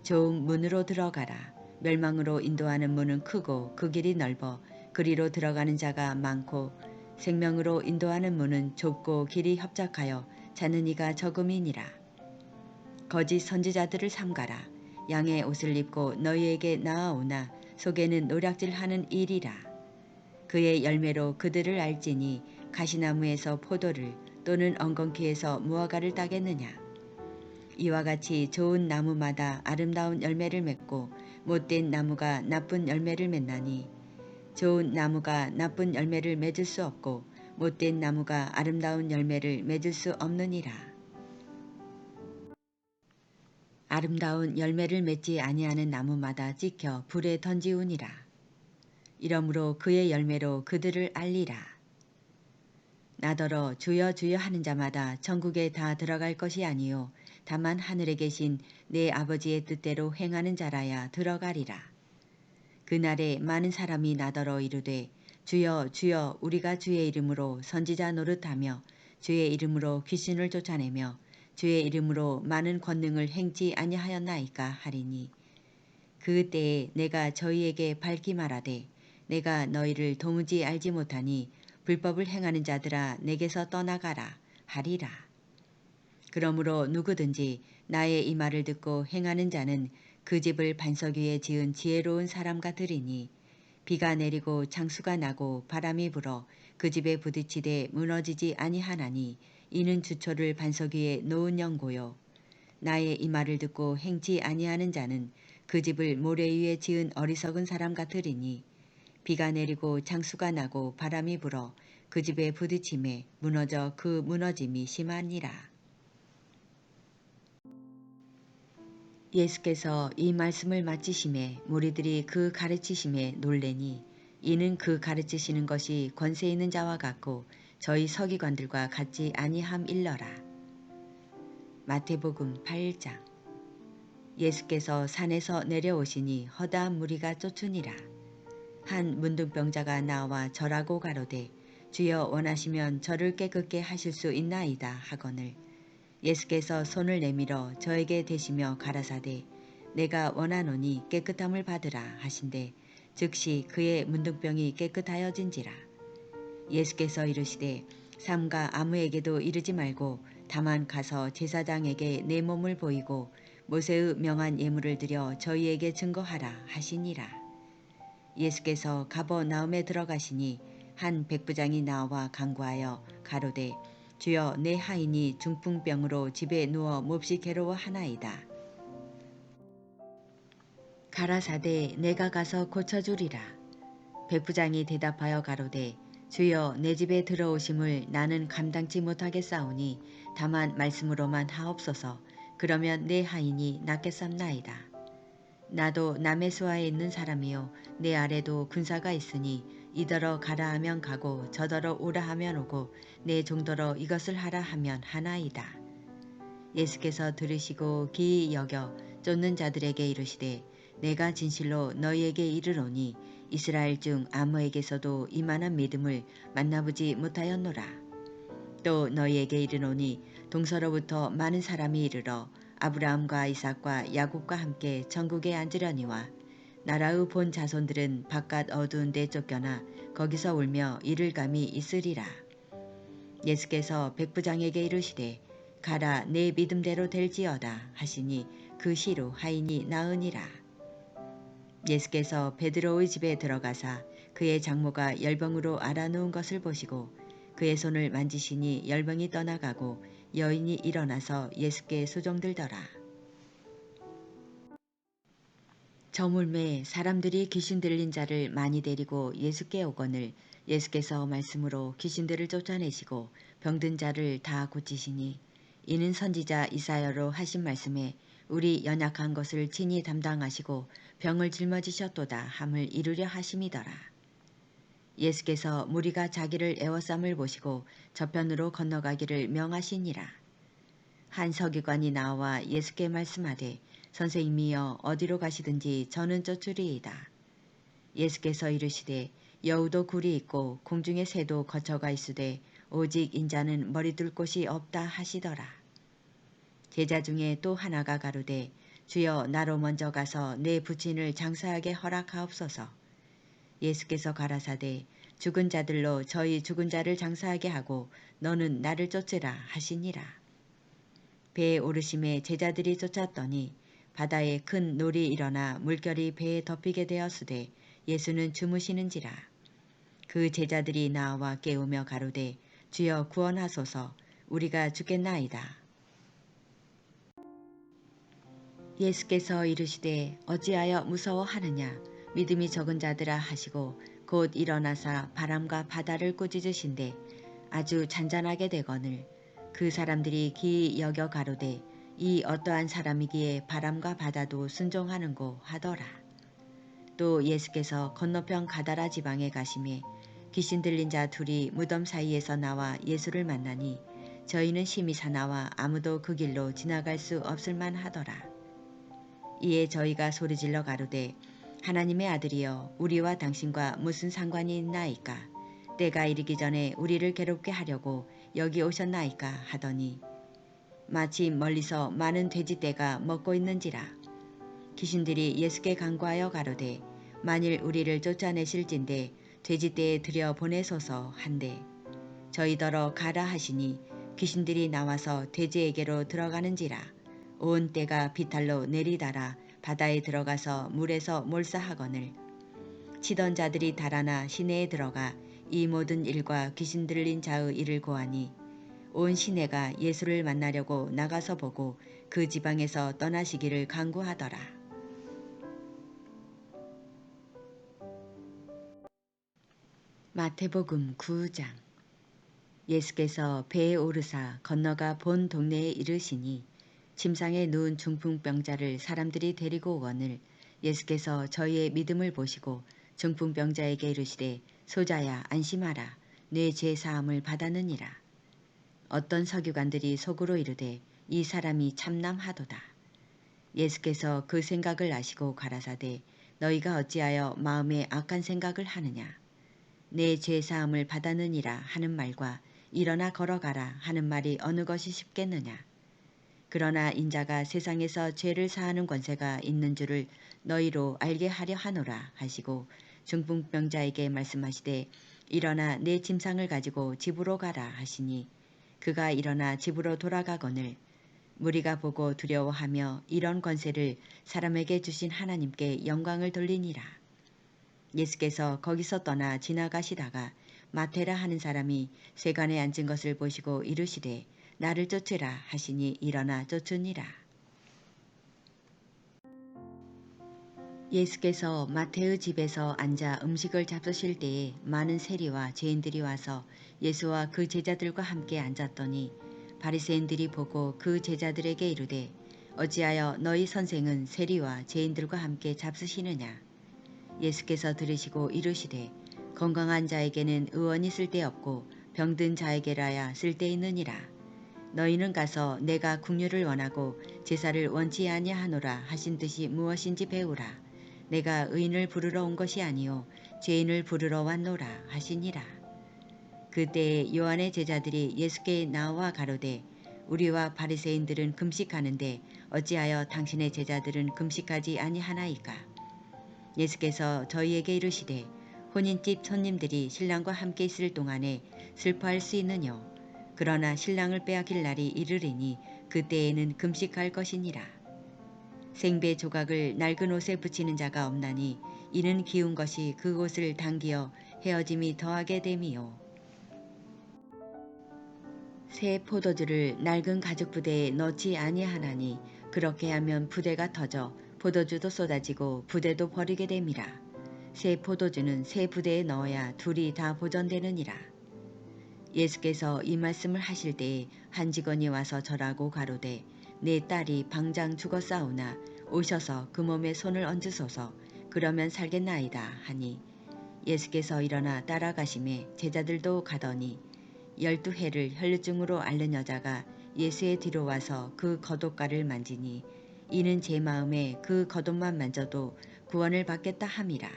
좋은 문으로 들어가라. 멸망으로 인도하는 문은 크고 그 길이 넓어 그리로 들어가는 자가 많고 생명으로 인도하는 문은 좁고 길이 협착하여 찾는 이가 적음이니라. 거짓 선지자들을 삼가라. 양의 옷을 입고 너희에게 나아오나 속에는 노략질하는 일이라. 그의 열매로 그들을 알지니 가시나무에서 포도를 또는 엉겅퀴에서 무화과를 따겠느냐. 이와 같이 좋은 나무마다 아름다운 열매를 맺고 못된 나무가 나쁜 열매를 맺나니 좋은 나무가 나쁜 열매를 맺을 수 없고 못된 나무가 아름다운 열매를 맺을 수 없느니라. 아름다운 열매를 맺지 아니하는 나무마다 찍혀 불에 던지우니라. 이러므로 그의 열매로 그들을 알리라. 나더러 주여 주여 하는 자마다 천국에 다 들어갈 것이 아니요 다만 하늘에 계신 내 아버지의 뜻대로 행하는 자라야 들어가리라. 그날에 많은 사람이 나더러 이르되 주여 주여 우리가 주의 이름으로 선지자 노릇하며 주의 이름으로 귀신을 쫓아내며 주의 이름으로 많은 권능을 행치 아니하였나이까 하리니 그때에 내가 저희에게 밝히 말하되 내가 너희를 도무지 알지 못하니 불법을 행하는 자들아 내게서 떠나가라 하리라. 그러므로 누구든지 나의 이 말을 듣고 행하는 자는 그 집을 반석 위에 지은 지혜로운 사람과 들이니 비가 내리고 장수가 나고 바람이 불어 그 집에 부딪히되 무너지지 아니하나니 이는 주초를 반석 위에 놓은 연고요. 나의 이 말을 듣고 행치 아니하는 자는 그 집을 모래 위에 지은 어리석은 사람 같으리니 비가 내리고 장수가 나고 바람이 불어 그 집에 부딪힘에 무너져 그 무너짐이 심하니라. 예수께서 이 말씀을 마치심에 무리들이 그 가르치심에 놀래니 이는 그 가르치시는 것이 권세 있는 자와 같고 저희 서기관들과 같지 아니함일러라. 마태복음 8장. 예수께서 산에서 내려오시니 허다한 무리가 쫓으니라. 한 문둥병자가 나와 절하고 가로되 주여 원하시면 저를 깨끗게 하실 수 있나이다 하거늘 예수께서 손을 내밀어 저에게 대시며 가라사대 내가 원하노니 깨끗함을 받으라 하신대 즉시 그의 문둥병이 깨끗하여진지라. 예수께서 이르시되 삼가 아무에게도 이르지 말고 다만 가서 제사장에게 내 몸을 보이고 모세의 명한 예물을 드려 저희에게 증거하라 하시니라. 예수께서 가버나움에 들어가시니 한 백부장이 나와 간구하여 가로되 주여 내 하인이 중풍병으로 집에 누워 몹시 괴로워하나이다. 가라사대 내가 가서 고쳐주리라. 백부장이 대답하여 가로되 주여 내 집에 들어오심을 나는 감당치 못하겠사오니 다만 말씀으로만 하옵소서. 그러면 내 하인이 낫겠삼나이다. 나도 남의 수하에 있는 사람이요 내 아래도 군사가 있으니 이더러 가라 하면 가고 저더러 오라 하면 오고 내 종더러 이것을 하라 하면 하나이다. 예수께서 들으시고 기이 여겨 쫓는 자들에게 이르시되 내가 진실로 너희에게 이르노니 이스라엘 중 아무에게서도 이만한 믿음을 만나보지 못하였노라. 또 너희에게 이르노니 동서로부터 많은 사람이 이르러 아브라함과 이삭과 야곱과 함께 천국에 앉으려니와 나라의 본 자손들은 바깥 어두운 데 쫓겨나 거기서 울며 이를 감이 있으리라. 예수께서 백부장에게 이르시되 가라 내 믿음대로 될지어다 하시니 그 시로 하인이 나으니라. 예수께서 베드로의 집에 들어가사 그의 장모가 열병으로 앓아누운 것을 보시고 그의 손을 만지시니 열병이 떠나가고 여인이 일어나서 예수께 수종들더라. 저물매 사람들이 귀신 들린 자를 많이 데리고 예수께 오거늘 예수께서 말씀으로 귀신들을 쫓아내시고 병든 자를 다 고치시니 이는 선지자 이사야로 하신 말씀에 우리 연약한 것을 친히 담당하시고 병을 짊어지셨도다 함을 이루려 하심이더라. 예수께서 무리가 자기를 애워쌈을 보시고 저편으로 건너가기를 명하시니라. 한 서기관이 나와 예수께 말씀하되 선생님이여 어디로 가시든지 저는 쫓으리이다. 예수께서 이르시되 여우도 굴이 있고 공중의 새도 거처가 있으되 오직 인자는 머리둘 곳이 없다 하시더라. 제자 중에 또 하나가 가로되 주여 나로 먼저 가서 내 부친을 장사하게 허락하옵소서. 예수께서 가라사대 죽은 자들로 저희 죽은 자를 장사하게 하고 너는 나를 쫓으라 하시니라. 배에 오르심에 제자들이 쫓았더니 바다에 큰 놀이 일어나 물결이 배에 덮이게 되었으되 예수는 주무시는지라. 그 제자들이 나와 깨우며 가로되 주여 구원하소서 우리가 죽겠나이다. 예수께서 이르시되 어찌하여 무서워하느냐 믿음이 적은 자들아 하시고 곧 일어나사 바람과 바다를 꾸짖으신데 아주 잔잔하게 되거늘 그 사람들이 기이 여겨 가로되 이 어떠한 사람이기에 바람과 바다도 순종하는고 하더라. 또 예수께서 건너편 가다라 지방에 가심에 귀신 들린 자 둘이 무덤 사이에서 나와 예수를 만나니 저희는 심히 사나와 아무도 그 길로 지나갈 수 없을 만하더라. 이에 저희가 소리질러 가로되 하나님의 아들이여 우리와 당신과 무슨 상관이 있나이까 때가 이르기 전에 우리를 괴롭게 하려고 여기 오셨나이까 하더니 마치 멀리서 많은 돼지떼가 먹고 있는지라. 귀신들이 예수께 간구하여 가로되 만일 우리를 쫓아내실진대 돼지떼에 들여 보내소서 한데 저희더러 가라 하시니 귀신들이 나와서 돼지에게로 들어가는지라. 온 떼가 비탈로 내리달아 바다에 들어가서 물에서 몰사하거늘 치던 자들이 달아나 시내에 들어가 이 모든 일과 귀신 들린 자의 일을 고하니 온 시내가 예수를 만나려고 나가서 보고 그 지방에서 떠나시기를 간구하더라. 마태복음 9장. 예수께서 배에 오르사 건너가 본 동네에 이르시니 침상에 누운 중풍병자를 사람들이 데리고 오거늘 예수께서 저희의 믿음을 보시고 중풍병자에게 이르시되 소자야 안심하라 내 죄 사함을 받았느니라. 어떤 서기관들이 속으로 이르되 이 사람이 참남하도다. 예수께서 그 생각을 아시고 가라사대 너희가 어찌하여 마음에 악한 생각을 하느냐. 내 죄 사함을 받았느니라 하는 말과 일어나 걸어가라 하는 말이 어느 것이 쉽겠느냐. 그러나 인자가 세상에서 죄를 사하는 권세가 있는 줄을 너희로 알게 하려 하노라 하시고 중풍병자에게 말씀하시되 일어나 내 짐상을 가지고 집으로 가라 하시니 그가 일어나 집으로 돌아가거늘 무리가 보고 두려워하며 이런 권세를 사람에게 주신 하나님께 영광을 돌리니라. 예수께서 거기서 떠나 지나가시다가 마테라 하는 사람이 세관에 앉은 것을 보시고 이르시되 나를 쫓으라 하시니 일어나 쫓으니라. 예수께서 마테의 집에서 앉아 음식을 잡수실 때에 많은 세리와 죄인들이 와서 예수와 그 제자들과 함께 앉았더니 바리새인들이 보고 그 제자들에게 이르되 어찌하여 너희 선생은 세리와 죄인들과 함께 잡수시느냐. 예수께서 들으시고 이르시되 건강한 자에게는 의원이 쓸데없고 병든 자에게라야 쓸데있느니라. 너희는 가서 내가 긍휼을 원하고 제사를 원치 아니하노라 하신 뜻이 무엇인지 배우라. 내가 의인을 부르러 온 것이 아니요 죄인을 부르러 왔노라 하시니라. 그때에 요한의 제자들이 예수께 나와 가로되 우리와 바리새인들은 금식하는데 어찌하여 당신의 제자들은 금식하지 아니하나이까. 예수께서 저희에게 이르시되 혼인집 손님들이 신랑과 함께 있을 동안에 슬퍼할 수 있느뇨. 그러나 신랑을 빼앗길 날이 이르리니 그때에는 금식할 것이니라. 생배 조각을 낡은 옷에 붙이는 자가 없나니 이는 기운 것이 그 옷을 당기어 헤어짐이 더하게 됨이요. 새 포도주를 낡은 가죽 부대에 넣지 아니하나니 그렇게 하면 부대가 터져 포도주도 쏟아지고 부대도 버리게 됨이라. 새 포도주는 새 부대에 넣어야 둘이 다 보존되느니라. 예수께서 이 말씀을 하실 때에 한 직원이 와서 절하고 가로되 내 딸이 방장 죽었사오나 오셔서 그 몸에 손을 얹으소서 그러면 살겠나이다 하니 예수께서 일어나 따라가심에 제자들도 가더니 12해를 혈루증으로 앓는 여자가 예수의 뒤로 와서 그 겉옷가를 만지니 이는 제 마음에 그 겉옷만 만져도 구원을 받겠다 함이라.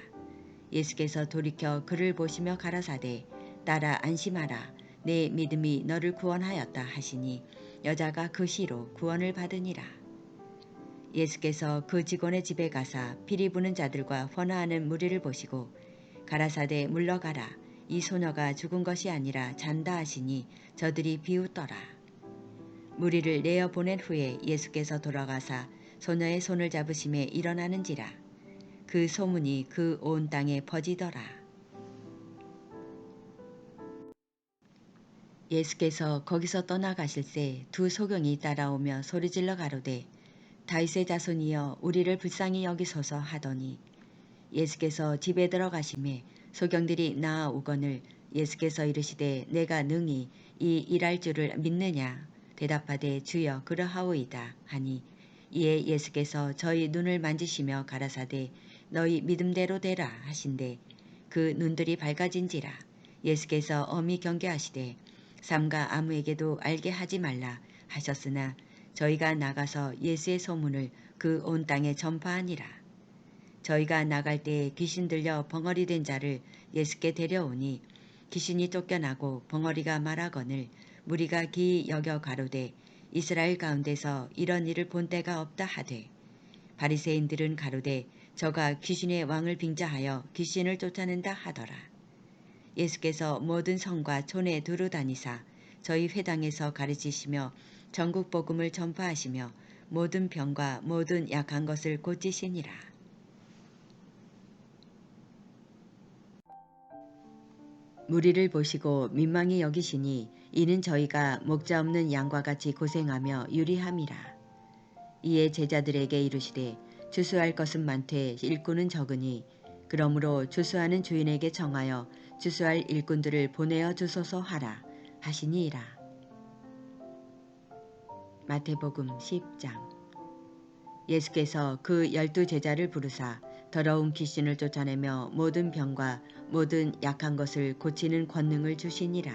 예수께서 돌이켜 그를 보시며 가라사대 딸아 안심하라 내 믿음이 너를 구원하였다 하시니 여자가 그 시로 구원을 받으니라. 예수께서 그 직원의 집에 가사 피리 부는 자들과 헌화하는 무리를 보시고 가라사대 물러가라 이 소녀가 죽은 것이 아니라 잔다 하시니 저들이 비웃더라. 무리를 내어 보낸 후에 예수께서 돌아가사 소녀의 손을 잡으심에 일어나는지라. 그 소문이 그 온 땅에 퍼지더라. 예수께서 거기서 떠나가실새 두 소경이 따라오며 소리질러 가로되 다윗의 자손이여 우리를 불쌍히 여기소서 하더니 예수께서 집에 들어가심에 소경들이 나아오거늘 예수께서 이르시되 내가 능히 이 일할 줄을 믿느냐 대답하되 주여 그러하오이다 하니 이에 예수께서 저희 눈을 만지시며 가라사대 너희 믿음대로 되라 하신대 그 눈들이 밝아진지라. 예수께서 엄히 경계하시되 삼가 아무에게도 알게 하지 말라 하셨으나 저희가 나가서 예수의 소문을 그 온 땅에 전파하니라. 저희가 나갈 때에 귀신 들려 벙어리 된 자를 예수께 데려오니 귀신이 쫓겨나고 벙어리가 말하거늘 무리가 기이 여겨 가로되 이스라엘 가운데서 이런 일을 본 때가 없다 하되 바리새인들은 가로되 저가 귀신의 왕을 빙자하여 귀신을 쫓아낸다 하더라. 예수께서 모든 성과 촌에 두루 다니사 저희 회당에서 가르치시며 전국 복음을 전파하시며 모든 병과 모든 약한 것을 고치시니라. 무리를 보시고 민망히 여기시니 이는 저희가 목자 없는 양과 같이 고생하며 유리함이라. 이에 제자들에게 이르시되 주수할 것은 많되 일꾼은 적으니 그러므로 주수하는 주인에게 정하여 주수할 일꾼들을 보내어 주소서 하라 하시니이라. 마태복음 10장. 예수께서 그 12 제자를 부르사 더러운 귀신을 쫓아내며 모든 병과 모든 약한 것을 고치는 권능을 주시니라.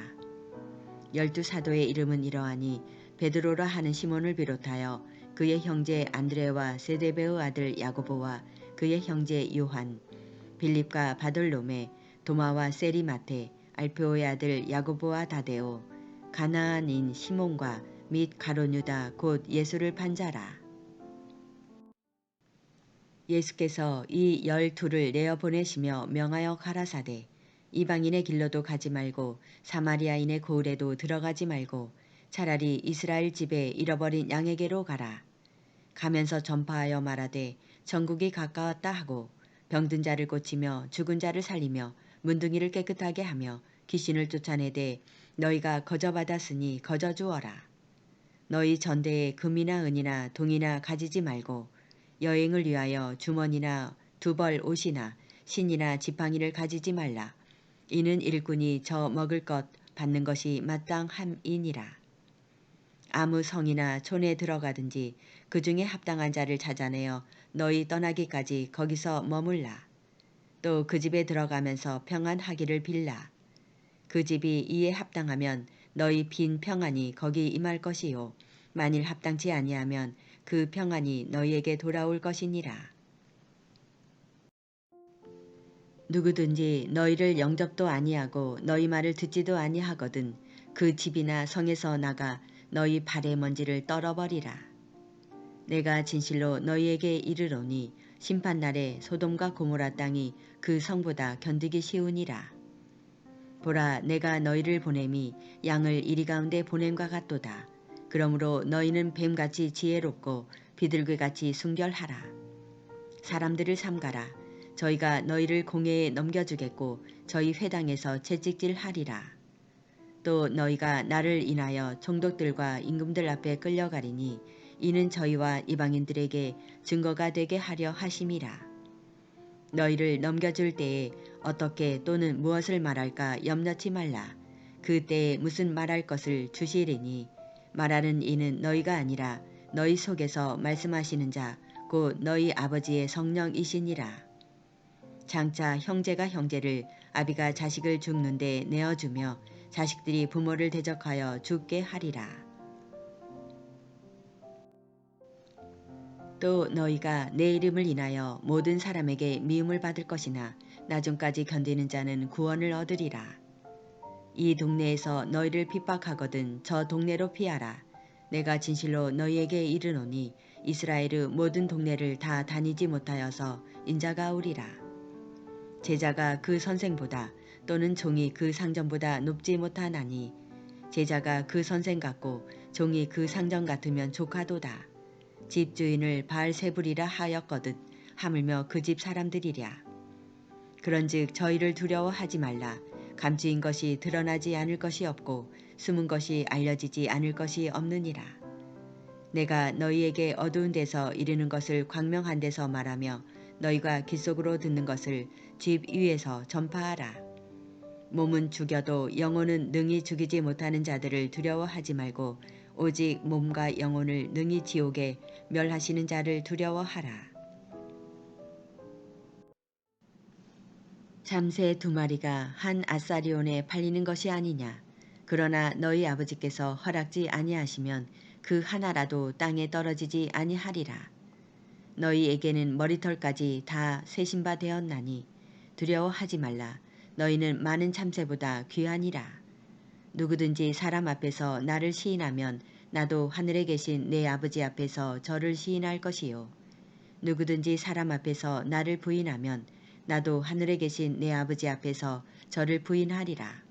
12 사도의 이름은 이러하니 베드로라 하는 시몬을 비롯하여 그의 형제 안드레와 세데베의 아들 야고보와 그의 형제 요한, 빌립과 바돌로메, 도마와 세리마테, 알페오의 아들 야고보와 다데오, 가나안인 시몬과 및 가룟 유다 곧 예수를 판 자라. 예수께서 이 12를 내어 보내시며 명하여 가라사대 이방인의 길로도 가지 말고 사마리아인의 고을에도 들어가지 말고 차라리 이스라엘 집에 잃어버린 양에게로 가라. 가면서 전파하여 말하되 천국이 가까웠다 하고 병든 자를 고치며 죽은 자를 살리며 문둥이를 깨끗하게 하며 귀신을 쫓아내되 너희가 거저 받았으니 거저 주어라. 너희 전대에 금이나 은이나 동이나 가지지 말고 여행을 위하여 주머니나 두벌 옷이나 신이나 지팡이를 가지지 말라. 이는 일꾼이 저 먹을 것 받는 것이 마땅함이니라. 아무 성이나 촌에 들어가든지 그 중에 합당한 자를 찾아내어 너희 떠나기까지 거기서 머물라. 또 그 집에 들어가면서 평안하기를 빌라. 그 집이 이에 합당하면 너희 빈 평안이 거기 임할 것이요 만일 합당치 아니하면 그 평안이 너희에게 돌아올 것이니라. 누구든지 너희를 영접도 아니하고 너희 말을 듣지도 아니하거든 그 집이나 성에서 나가 너희 발의 먼지를 떨어버리라. 내가 진실로 너희에게 이르노니 심판날에 소돔과 고모라 땅이 그 성보다 견디기 쉬우니라. 보라 내가 너희를 보냄이 양을 이리 가운데 보냄과 같도다. 그러므로 너희는 뱀같이 지혜롭고 비둘기같이 순결하라. 사람들을 삼가라. 저희가 너희를 공회에 넘겨주겠고 저희 회당에서 채찍질하리라. 또 너희가 나를 인하여 총독들과 임금들 앞에 끌려가리니 이는 저희와 이방인들에게 증거가 되게 하려 하심이라. 너희를 넘겨줄 때에 어떻게 또는 무엇을 말할까 염려치 말라. 그 때에 무슨 말할 것을 주시리니 말하는 이는 너희가 아니라 너희 속에서 말씀하시는 자 곧 너희 아버지의 성령이시니라. 장차 형제가 형제를 아비가 자식을 죽는데 내어주며 자식들이 부모를 대적하여 죽게 하리라. 또 너희가 내 이름을 인하여 모든 사람에게 미움을 받을 것이나 나중까지 견디는 자는 구원을 얻으리라. 이 동네에서 너희를 핍박하거든 저 동네로 피하라. 내가 진실로 너희에게 이르노니 이스라엘의 모든 동네를 다 다니지 못하여서 인자가 오리라. 제자가 그 선생보다 또는 종이 그 상전보다 높지 못하나니 제자가 그 선생 같고 종이 그 상전 같으면 조카도다. 집주인을 바알세불이라 하였거든 하물며 그 집 사람들이랴. 그런즉 저희를 두려워하지 말라. 감추인 것이 드러나지 않을 것이 없고 숨은 것이 알려지지 않을 것이 없느니라. 내가 너희에게 어두운 데서 이르는 것을 광명한 데서 말하며 너희가 귓속으로 듣는 것을 집 위에서 전파하라. 몸은 죽여도 영혼은 능히 죽이지 못하는 자들을 두려워하지 말고 오직 몸과 영혼을 능히 지옥에 멸하시는 자를 두려워하라. 잠새 2마리가 한 아사리온에 팔리는 것이 아니냐. 그러나 너희 아버지께서 허락지 아니하시면 그 하나라도 땅에 떨어지지 아니하리라. 너희에게는 머리털까지 다 세신 바 되었나니 두려워하지 말라. 너희는 많은 참새보다 귀하니라. 누구든지 사람 앞에서 나를 시인하면 나도 하늘에 계신 내 아버지 앞에서 저를 시인할 것이요. 누구든지 사람 앞에서 나를 부인하면 나도 하늘에 계신 내 아버지 앞에서 저를 부인하리라.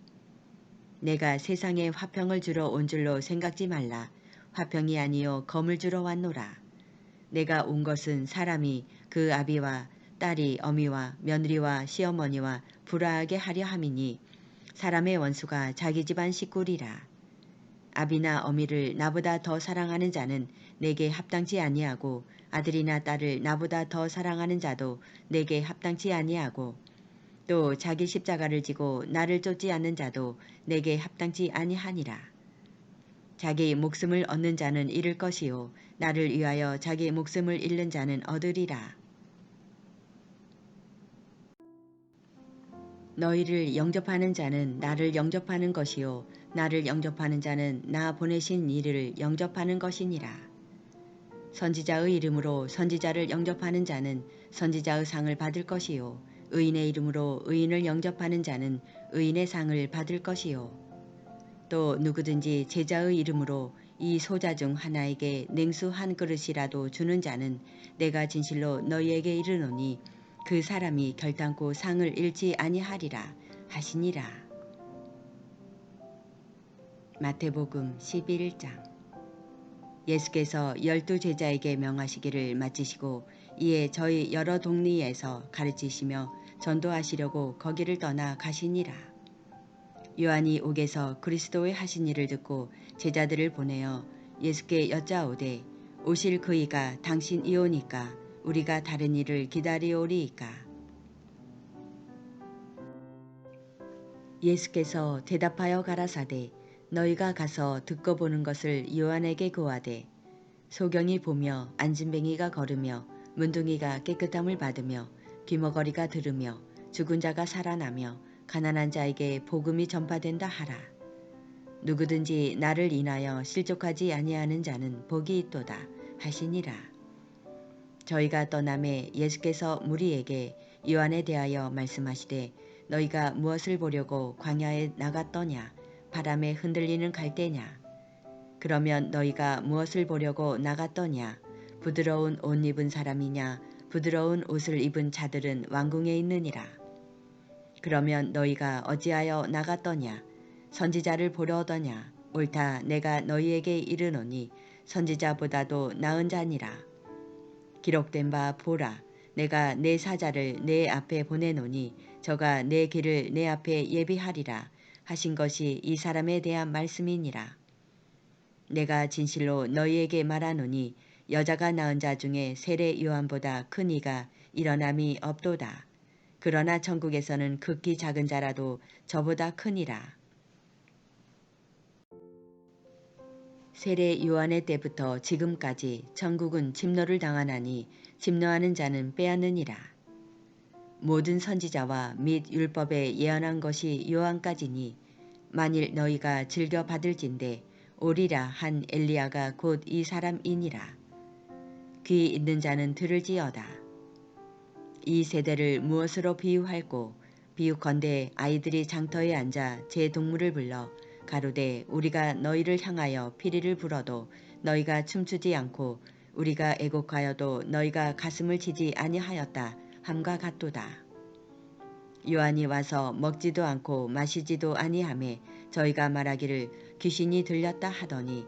내가 세상에 화평을 주러 온 줄로 생각지 말라. 화평이 아니요 검을 주러 왔노라. 내가 온 것은 사람이 그 아비와 딸이 어미와 며느리와 시어머니와 불화하게 하려 함이니 사람의 원수가 자기 집안 식구리라. 아비나 어미를 나보다 더 사랑하는 자는 내게 합당치 아니하고 아들이나 딸을 나보다 더 사랑하는 자도 내게 합당치 아니하고 또 자기 십자가를 지고 나를 쫓지 않는 자도 내게 합당치 아니하니라. 자기 목숨을 얻는 자는 잃을 것이요 나를 위하여 자기 목숨을 잃는 자는 얻으리라. 너희를 영접하는 자는 나를 영접하는 것이요 나를 영접하는 자는 나 보내신 이를 영접하는 것이니라. 선지자의 이름으로 선지자를 영접하는 자는 선지자의 상을 받을 것이요 의인의 이름으로 의인을 영접하는 자는 의인의 상을 받을 것이요 또 누구든지 제자의 이름으로 이 소자 중 하나에게 냉수 한 그릇이라도 주는 자는 내가 진실로 너희에게 이르노니 그 사람이 결단코 상을 잃지 아니하리라 하시니라. 마태복음 11장. 예수께서 12제자에게 명하시기를 마치시고 이에 저희 여러 동리에서 가르치시며 전도하시려고 거기를 떠나 가시니라. 요한이 옥에서 그리스도의 하신 일을 듣고 제자들을 보내어 예수께 여짜오되 오실 그이가 당신이오니까 우리가 다른 일을 기다리오리이까. 예수께서 대답하여 가라사대 너희가 가서 듣고 보는 것을 요한에게 고하되 소경이 보며 안진뱅이가 걸으며 문둥이가 깨끗함을 받으며 귀머거리가 들으며 죽은 자가 살아나며 가난한 자에게 복음이 전파된다 하라. 누구든지 나를 인하여 실족하지 아니하는 자는 복이 있도다 하시니라. 저희가 떠남에 예수께서 무리에게 요한에 대하여 말씀하시되 너희가 무엇을 보려고 광야에 나갔더냐 바람에 흔들리는 갈대냐. 그러면 너희가 무엇을 보려고 나갔더냐 부드러운 옷 입은 사람이냐 부드러운 옷을 입은 자들은 왕궁에 있느니라. 그러면 너희가 어찌하여 나갔더냐 선지자를 보려 오더냐 옳다 내가 너희에게 이르노니 선지자보다도 나은 자니라. 기록된 바 보라 내가 내 사자를 내 앞에 보내노니 저가 내 길을 내 앞에 예비하리라 하신 것이 이 사람에 대한 말씀이니라. 내가 진실로 너희에게 말하노니 여자가 낳은 자 중에 세례 요한보다 큰 이가 일어남이 없도다. 그러나 천국에서는 극히 작은 자라도 저보다 크니라. 세례 요한의 때부터 지금까지 천국은 침노를 당하나니 침노하는 자는 빼앗느니라. 모든 선지자와 및 율법에 예언한 것이 요한까지니 만일 너희가 즐겨 받을진대 오리라 한 엘리야가 곧 이 사람이니라. 귀 있는 자는 들을지어다. 이 세대를 무엇으로 비유할꼬 비유컨대 아이들이 장터에 앉아 제 동물을 불러 가로되 우리가 너희를 향하여 피리를 불어도 너희가 춤추지 않고 우리가 애곡하여도 너희가 가슴을 치지 아니하였다 함과 같도다. 요한이 와서 먹지도 않고 마시지도 아니하매 저희가 말하기를 귀신이 들렸다 하더니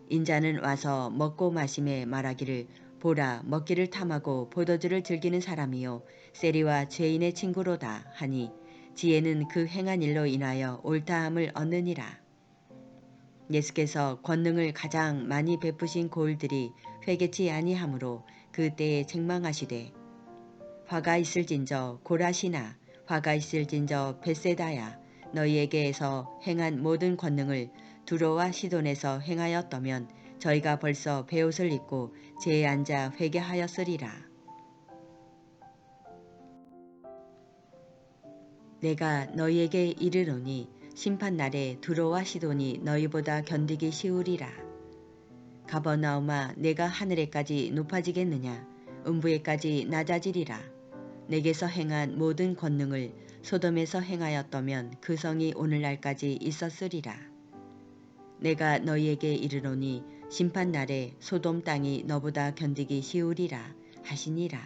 인자는 와서 먹고 마심에 말하기를 보라 먹기를 탐하고 포도주를 즐기는 사람이요 세리와 죄인의 친구로다 하니 지혜는 그 행한 일로 인하여 옳다함을 얻느니라. 예수께서 권능을 가장 많이 베푸신 고을들이 회개치 아니하므로 그 때에 책망하시되 화가 있을진저 고라시나 화가 있을진저 벳세다야 너희에게서 행한 모든 권능을 두로와 시돈에서 행하였더면 저희가 벌써 베옷을 입고 제에 앉아 회개하였으리라. 내가 너희에게 이르노니 심판날에 두로와 시돈이 너희보다 견디기 쉬우리라. 가버나움아 내가 하늘에까지 높아지겠느냐 음부에까지 낮아지리라. 내게서 행한 모든 권능을 소돔에서 행하였더면 그 성이 오늘날까지 있었으리라. 내가 너희에게 이르노니 심판날에 소돔 땅이 너보다 견디기 쉬우리라 하시니라.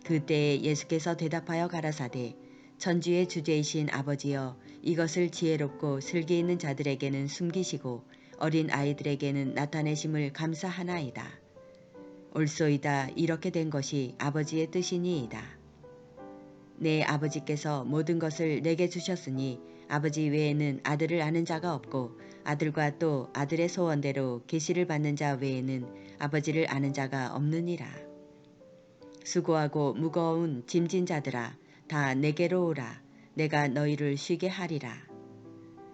그때에 예수께서 대답하여 가라사대 천주의 주제이신 아버지여 이것을 지혜롭고 슬기 있는 자들에게는 숨기시고 어린 아이들에게는 나타내심을 감사하나이다. 옳소이다 이렇게 된 것이 아버지의 뜻이니이다. 내 아버지께서 모든 것을 내게 주셨으니 아버지 외에는 아들을 아는 자가 없고 아들과 또 아들의 소원대로 계시를 받는 자 외에는 아버지를 아는 자가 없느니라. 수고하고 무거운 짐진 자들아 다 내게로 오라. 내가 너희를 쉬게 하리라.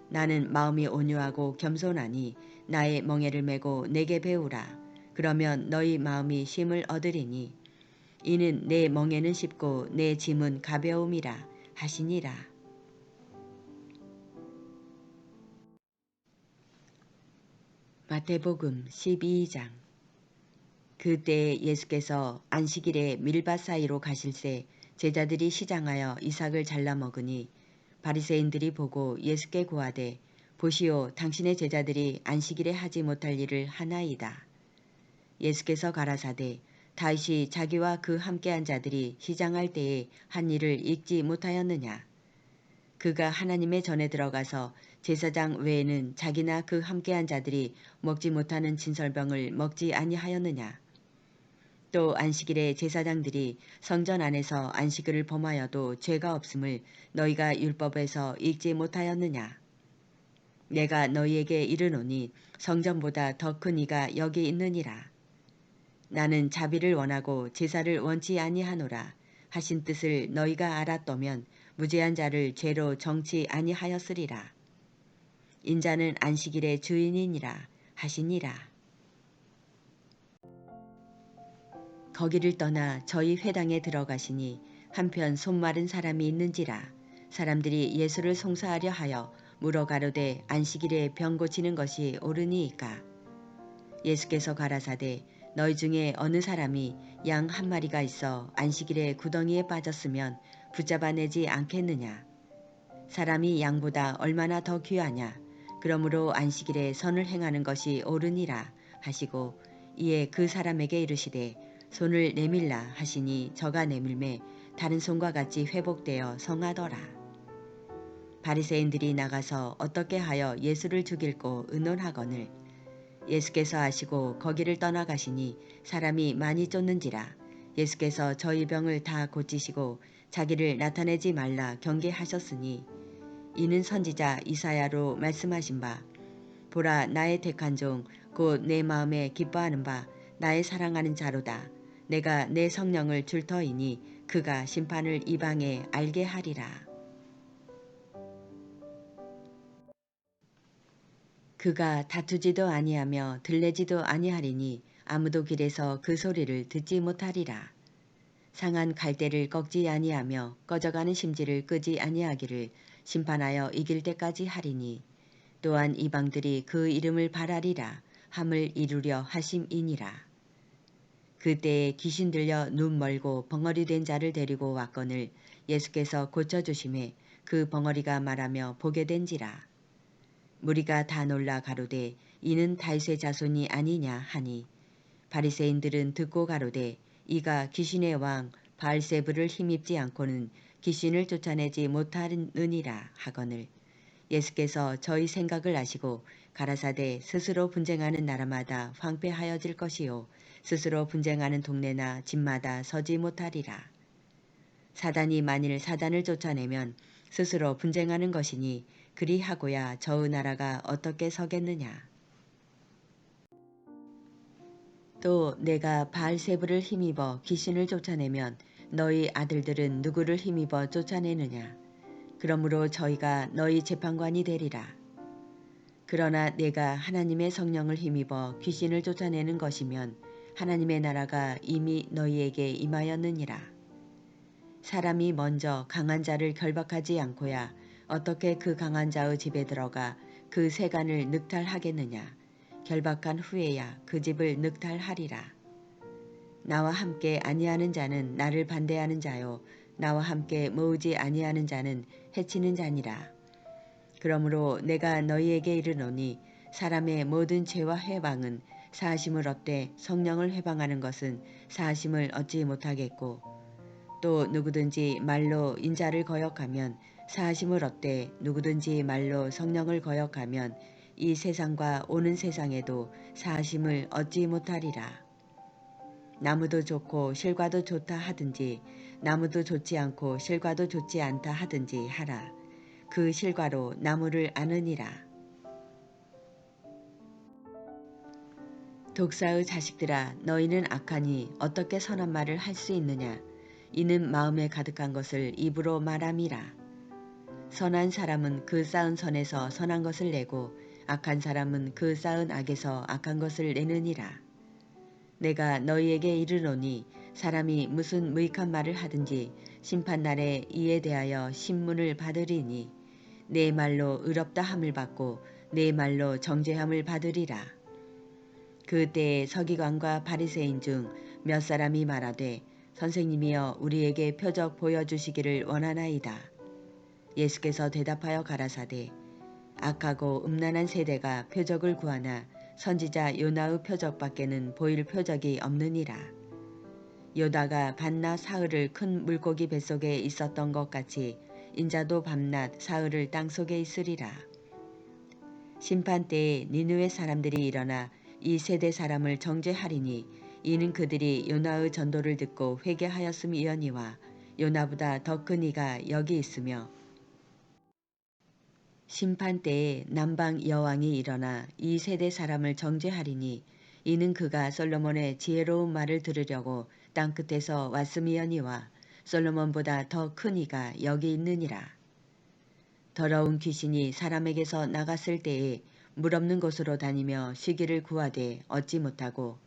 나는 마음이 온유하고 겸손하니 나의 멍에를 메고 내게 배우라. 그러면 너희 마음이 쉼을 얻으리니 이는 내 멍에는 쉽고 내 짐은 가벼움이라 하시니라. 마태복음 12장. 그때에 예수께서 안식일에 밀밭 사이로 가실새 제자들이 시장하여 이삭을 잘라 먹으니 바리새인들이 보고 예수께 고하되 보시오, 당신의 제자들이 안식일에 하지 못할 일을 하나이다. 예수께서 가라사대 다윗이 자기와 그 함께한 자들이 시장할 때에 한 일을 읽지 못하였느냐. 그가 하나님의 전에 들어가서 제사장 외에는 자기나 그 함께한 자들이 먹지 못하는 진설병을 먹지 아니하였느냐. 또 안식일에 제사장들이 성전 안에서 안식일을 범하여도 죄가 없음을 너희가 율법에서 읽지 못하였느냐. 내가 너희에게 이르노니 성전보다 더 큰 이가 여기 있느니라. 나는 자비를 원하고 제사를 원치 아니하노라 하신 뜻을 너희가 알았더면 무죄한 자를 죄로 정치 아니하였으리라. 인자는 안식일의 주인이니라 하시니라. 거기를 떠나 저희 회당에 들어가시니 한편 손마른 사람이 있는지라. 사람들이 예수를 송사하려 하여 물어 가로되 안식일에 병 고치는 것이 옳으니이까. 예수께서 가라사대 너희 중에 어느 사람이 양 한 마리가 있어 안식일에 구덩이에 빠졌으면 붙잡아내지 않겠느냐. 사람이 양보다 얼마나 더 귀하냐. 그러므로 안식일에 선을 행하는 것이 옳으니라 하시고 이에 그 사람에게 이르시되 손을 내밀라 하시니 저가 내밀매 다른 손과 같이 회복되어 성하더라. 바리새인들이 나가서 어떻게 하여 예수를 죽일고 의논하거늘 예수께서 아시고 거기를 떠나가시니 사람이 많이 쫓는지라. 예수께서 저희 병을 다 고치시고 자기를 나타내지 말라 경계하셨으니 이는 선지자 이사야로 말씀하신 바 보라 나의 택한 종 곧 내 마음에 기뻐하는 바 나의 사랑하는 자로다. 내가 내 성령을 줄 터이니 그가 심판을 이방에 알게 하리라. 그가 다투지도 아니하며 들레지도 아니하리니 아무도 길에서 그 소리를 듣지 못하리라. 상한 갈대를 꺾지 아니하며 꺼져가는 심지를 끄지 아니하기를 심판하여 이길 때까지 하리니 또한 이방들이 그 이름을 바라리라 함을 이루려 하심이니라. 그때에 귀신 들려 눈 멀고 벙어리 된 자를 데리고 왔거늘 예수께서 고쳐주심에 그 벙어리가 말하며 보게 된지라. 무리가 다 놀라 가로되 이는 다윗의 자손이 아니냐 하니 바리새인들은 듣고 가로되 이가 귀신의 왕 바알세불을 힘입지 않고는 귀신을 쫓아내지 못하느니라 하거늘 예수께서 저희 생각을 아시고 가라사대 스스로 분쟁하는 나라마다 황폐하여질 것이요 스스로 분쟁하는 동네나 집마다 서지 못하리라. 사단이 만일 사단을 쫓아내면 스스로 분쟁하는 것이니 그리하고야 저의 나라가 어떻게 서겠느냐. 또 내가 바알세불을 힘입어 귀신을 쫓아내면 너희 아들들은 누구를 힘입어 쫓아내느냐. 그러므로 저희가 너희 재판관이 되리라. 그러나 내가 하나님의 성령을 힘입어 귀신을 쫓아내는 것이면 하나님의 나라가 이미 너희에게 임하였느니라. 사람이 먼저 강한 자를 결박하지 않고야 어떻게 그 강한 자의 집에 들어가 그 세간을 늑탈하겠느냐. 결박한 후에야 그 집을 늑탈하리라. 나와 함께 아니하는 자는 나를 반대하는 자요 나와 함께 모으지 아니하는 자는 해치는 자니라. 그러므로 내가 너희에게 이르노니 사람의 모든 죄와 회방은 사하심을 얻되 성령을 회방하는 것은 사하심을 얻지 못하겠고 또 누구든지 말로 인자를 거역하면 사하심을 얻되 누구든지 말로 성령을 거역하면 이 세상과 오는 세상에도 사하심을 얻지 못하리라. 나무도 좋고 실과도 좋다 하든지 나무도 좋지 않고 실과도 좋지 않다 하든지 하라. 그 실과로 나무를 아느니라. 독사의 자식들아 너희는 악하니 어떻게 선한 말을 할 수 있느냐. 이는 마음에 가득한 것을 입으로 말함이라. 선한 사람은 그 쌓은 선에서 선한 것을 내고 악한 사람은 그 쌓은 악에서 악한 것을 내느니라. 내가 너희에게 이르노니 사람이 무슨 무익한 말을 하든지 심판날에 이에 대하여 신문을 받으리니 내 말로 의롭다 함을 받고 내 말로 정죄함을 받으리라. 그때에 서기관과 바리새인 중 몇 사람이 말하되 선생님이여 우리에게 표적 보여주시기를 원하나이다. 예수께서 대답하여 가라사대 악하고 음란한 세대가 표적을 구하나 선지자 요나의 표적밖에는 보일 표적이 없느니라. 요나가 밤낮 사흘을 큰 물고기 뱃속에 있었던 것 같이 인자도 밤낮 사흘을 땅속에 있으리라. 심판 때에 니느웨 사람들이 일어나 이 세대 사람을 정죄하리니 이는 그들이 요나의 전도를 듣고 회개하였음이니와 요나보다 더 큰 이가 여기 있으며 심판 때에 남방 여왕이 일어나 이 세대 사람을 정죄하리니 이는 그가 솔로몬의 지혜로운 말을 들으려고 땅끝에서 왔음이니와 솔로몬보다 더 큰 이가 여기 있느니라. 더러운 귀신이 사람에게서 나갔을 때에 물 없는 곳으로 다니며 쉬기를 구하되 얻지 못하고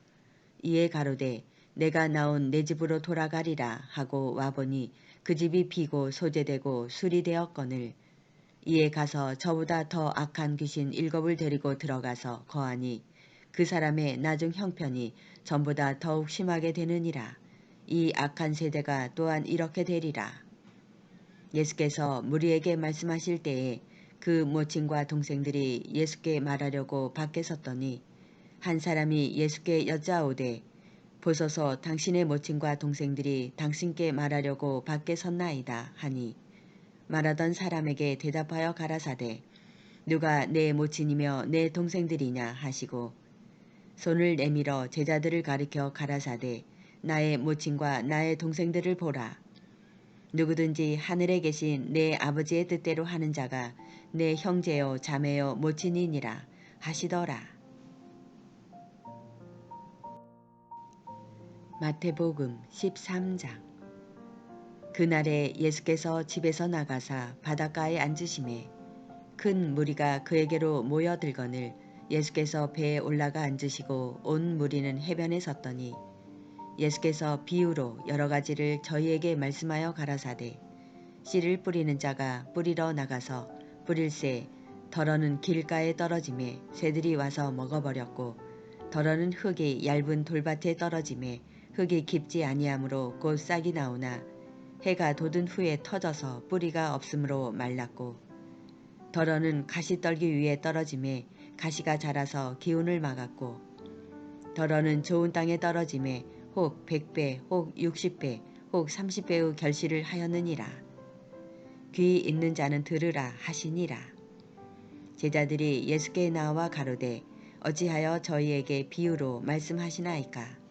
이에 가로되 내가 나온 내 집으로 돌아가리라 하고 와보니 그 집이 비고 소재되고 술이 되었거늘 이에 가서 저보다 더 악한 귀신 7을 데리고 들어가서 거하니 그 사람의 나중 형편이 전보다 더욱 심하게 되느니라. 이 악한 세대가 또한 이렇게 되리라. 예수께서 무리에게 말씀하실 때에 그 모친과 동생들이 예수께 말하려고 밖에 섰더니 한 사람이 예수께 여짜오되 보소서 당신의 모친과 동생들이 당신께 말하려고 밖에 섰나이다 하니 말하던 사람에게 대답하여 가라사대 누가 내 모친이며 내 동생들이냐 하시고 손을 내밀어 제자들을 가리켜 가라사대 나의 모친과 나의 동생들을 보라. 누구든지 하늘에 계신 내 아버지의 뜻대로 하는 자가 내 형제요 자매요 모친이니라 하시더라. 마태복음 13장. 그날에 예수께서 집에서 나가사 바닷가에 앉으심에 큰 무리가 그에게로 모여들거늘 예수께서 배에 올라가 앉으시고 온 무리는 해변에 섰더니 예수께서 비유로 여러 가지를 저희에게 말씀하여 가라사대 씨를 뿌리는 자가 뿌리러 나가서 뿌릴새 덜어는 길가에 떨어짐에 새들이 와서 먹어버렸고 덜어는 흙이 얇은 돌밭에 떨어짐에 흙이 깊지 아니하므로 곧 싹이 나오나 해가 돋은 후에 터져서 뿌리가 없으므로 말랐고 덜어는 가시떨기 위에 떨어짐에 가시가 자라서 기운을 막았고 덜어는 좋은 땅에 떨어짐에 혹 100배 혹 60배 혹 30배의 결실을 하였느니라. 귀 있는 자는 들으라 하시니라. 제자들이 예수께 나와 가로되 어찌하여 저희에게 비유로 말씀하시나이까.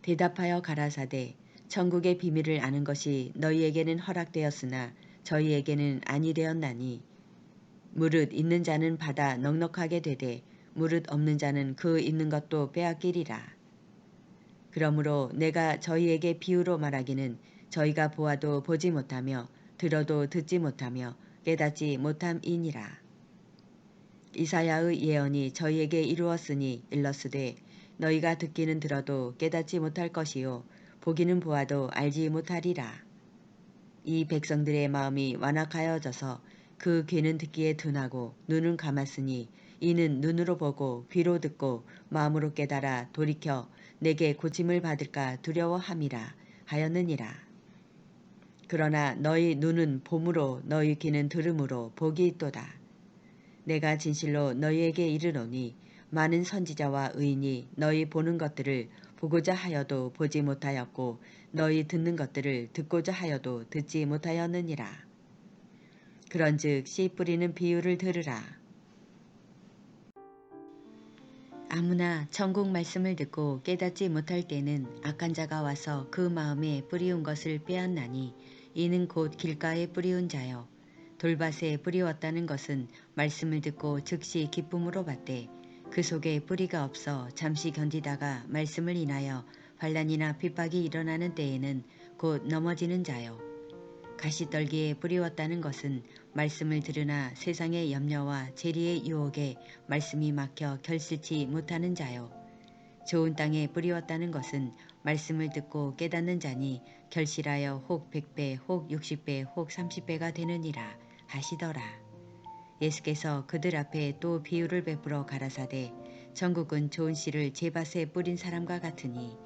대답하여 가라사대 천국의 비밀을 아는 것이 너희에게는 허락되었으나 저희에게는 아니 되었나니 무릇 있는 자는 받아 넉넉하게 되되 무릇 없는 자는 그 있는 것도 빼앗기리라. 그러므로 내가 저희에게 비유로 말하기는 저희가 보아도 보지 못하며 들어도 듣지 못하며 깨닫지 못함이니라. 이사야의 예언이 저희에게 이루었으니 일렀으되 너희가 듣기는 들어도 깨닫지 못할 것이요 보기는 보아도 알지 못하리라. 이 백성들의 마음이 완악하여져서 그 귀는 듣기에 둔하고 눈은 감았으니 이는 눈으로 보고 귀로 듣고 마음으로 깨달아 돌이켜 내게 고침을 받을까 두려워함이라 하였느니라. 그러나 너희 눈은 봄으로 너희 귀는 들음으로 복이 있도다. 내가 진실로 너희에게 이르노니 많은 선지자와 의인이 너희 보는 것들을 보고자 하여도 보지 못하였고 너희 듣는 것들을 듣고자 하여도 듣지 못하였느니라. 그런즉 씨 뿌리는 비유를 들으라. 아무나 천국 말씀을 듣고 깨닫지 못할 때는 악한 자가 와서 그 마음에 뿌리운 것을 빼앗나니 이는 곧 길가에 뿌리운 자요. 돌밭에 뿌리웠다는 것은 말씀을 듣고 즉시 기쁨으로 받되 그 속에 뿌리가 없어 잠시 견디다가 말씀을 인하여 환난이나 핍박이 일어나는 때에는 곧 넘어지는 자요. 가시떨기에 뿌리웠다는 것은 말씀을 들으나 세상의 염려와 재리의 유혹에 말씀이 막혀 결실치 못하는 자요. 좋은 땅에 뿌리웠다는 것은 말씀을 듣고 깨닫는 자니 결실하여 혹 100배 혹 60배 혹 30배가 되느니라 하시더라. 예수께서 그들 앞에 또 비유를 베풀어 가라사대 천국은 좋은 씨를 제밭에 뿌린 사람과 같으니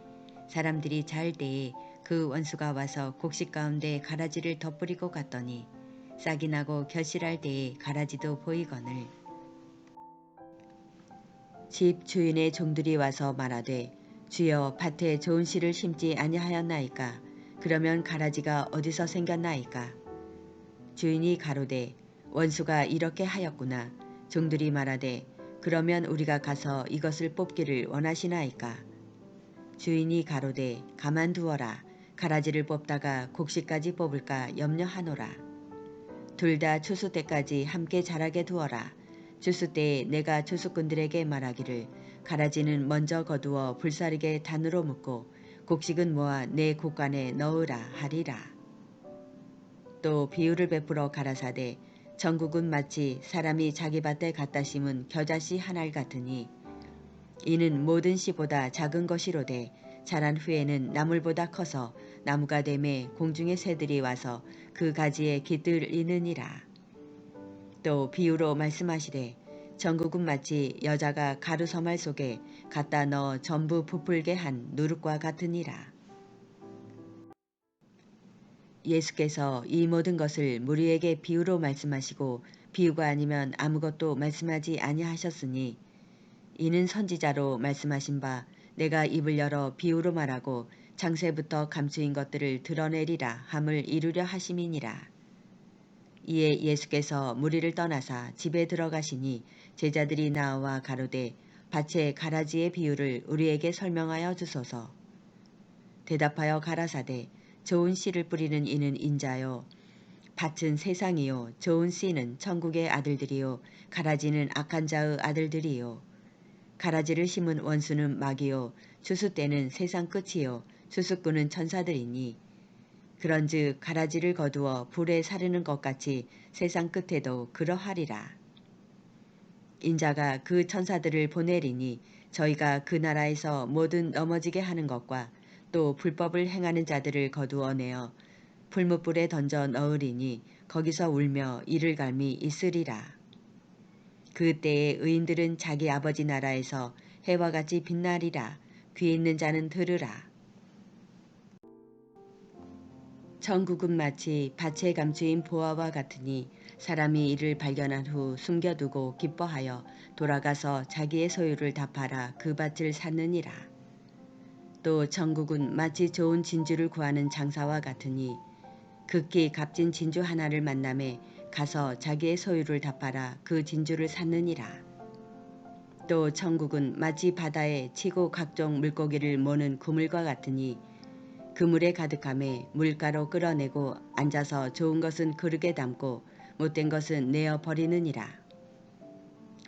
사람들이 자을 때에 그 원수가 와서 곡식 가운데 가라지를 덧뿌리고 갔더니 싹이 나고 결실할 때에 가라지도 보이거늘. 집 주인의 종들이 와서 말하되 주여 밭에 좋은 씨를 심지 아니하였나이까. 그러면 가라지가 어디서 생겼나이까. 주인이 가로되 원수가 이렇게 하였구나. 종들이 말하되 그러면 우리가 가서 이것을 뽑기를 원하시나이까. 주인이 가로되 가만두어라. 가라지를 뽑다가 곡식까지 뽑을까 염려하노라. 둘 다 추수 때까지 함께 자라게 두어라. 추수 때에 내가 추수꾼들에게 말하기를 가라지는 먼저 거두어 불사르게 단으로 묶고 곡식은 모아 내 곡간에 넣으라 하리라. 또 비유를 베풀어 가라사대 전국은 마치 사람이 자기 밭에 갖다 심은 겨자씨 한 알 같으니 이는 모든 씨보다 작은 것이로되 자란 후에는 나물보다 커서 나무가 되매 공중의 새들이 와서 그 가지에 깃들이느니라. 또 비유로 말씀하시되 전국은 마치 여자가 가루서말 속에 갖다 넣어 전부 부풀게 한 누룩과 같으니라. 예수께서 이 모든 것을 무리에게 비유로 말씀하시고 비유가 아니면 아무것도 말씀하지 아니하셨으니 이는 선지자로 말씀하신 바 내가 입을 열어 비유로 말하고 창세부터 감추인 것들을 드러내리라 함을 이루려 하심이니라. 이에 예수께서 무리를 떠나사 집에 들어가시니 제자들이 나와 가로되 밭의 가라지의 비유를 우리에게 설명하여 주소서. 대답하여 가라사대 좋은 씨를 뿌리는 이는 인자요 밭은 세상이요 좋은 씨는 천국의 아들들이요 가라지는 악한 자의 아들들이요. 가라지를 심은 원수는 마귀요 추수 때는 세상 끝이요 추수꾼은 천사들이니 그런즉 가라지를 거두어 불에 사르는 것 같이 세상 끝에도 그러하리라. 인자가 그 천사들을 보내리니 저희가 그 나라에서 모든 넘어지게 하는 것과 또 불법을 행하는 자들을 거두어내어 풀무불에 던져 넣으리니 거기서 울며 이를 갈미 있으리라. 그때에 의인들은 자기 아버지 나라에서 해와 같이 빛나리라. 귀 있는 자는 들으라. 천국은 마치 밭에 감추인 보화와 같으니 사람이 이를 발견한 후 숨겨두고 기뻐하여 돌아가서 자기의 소유를 다 팔아 그 밭을 샀느니라. 또 천국은 마치 좋은 진주를 구하는 장사와 같으니 극히 값진 진주 하나를 만남에 가서 자기의 소유를 다 팔아 그 진주를 샀느니라. 또 천국은 마치 바다에 치고 각종 물고기를 모는 그물과 같으니 그물에 가득함에 물가로 끌어내고 앉아서 좋은 것은 그릇에 담고 못된 것은 내어 버리느니라.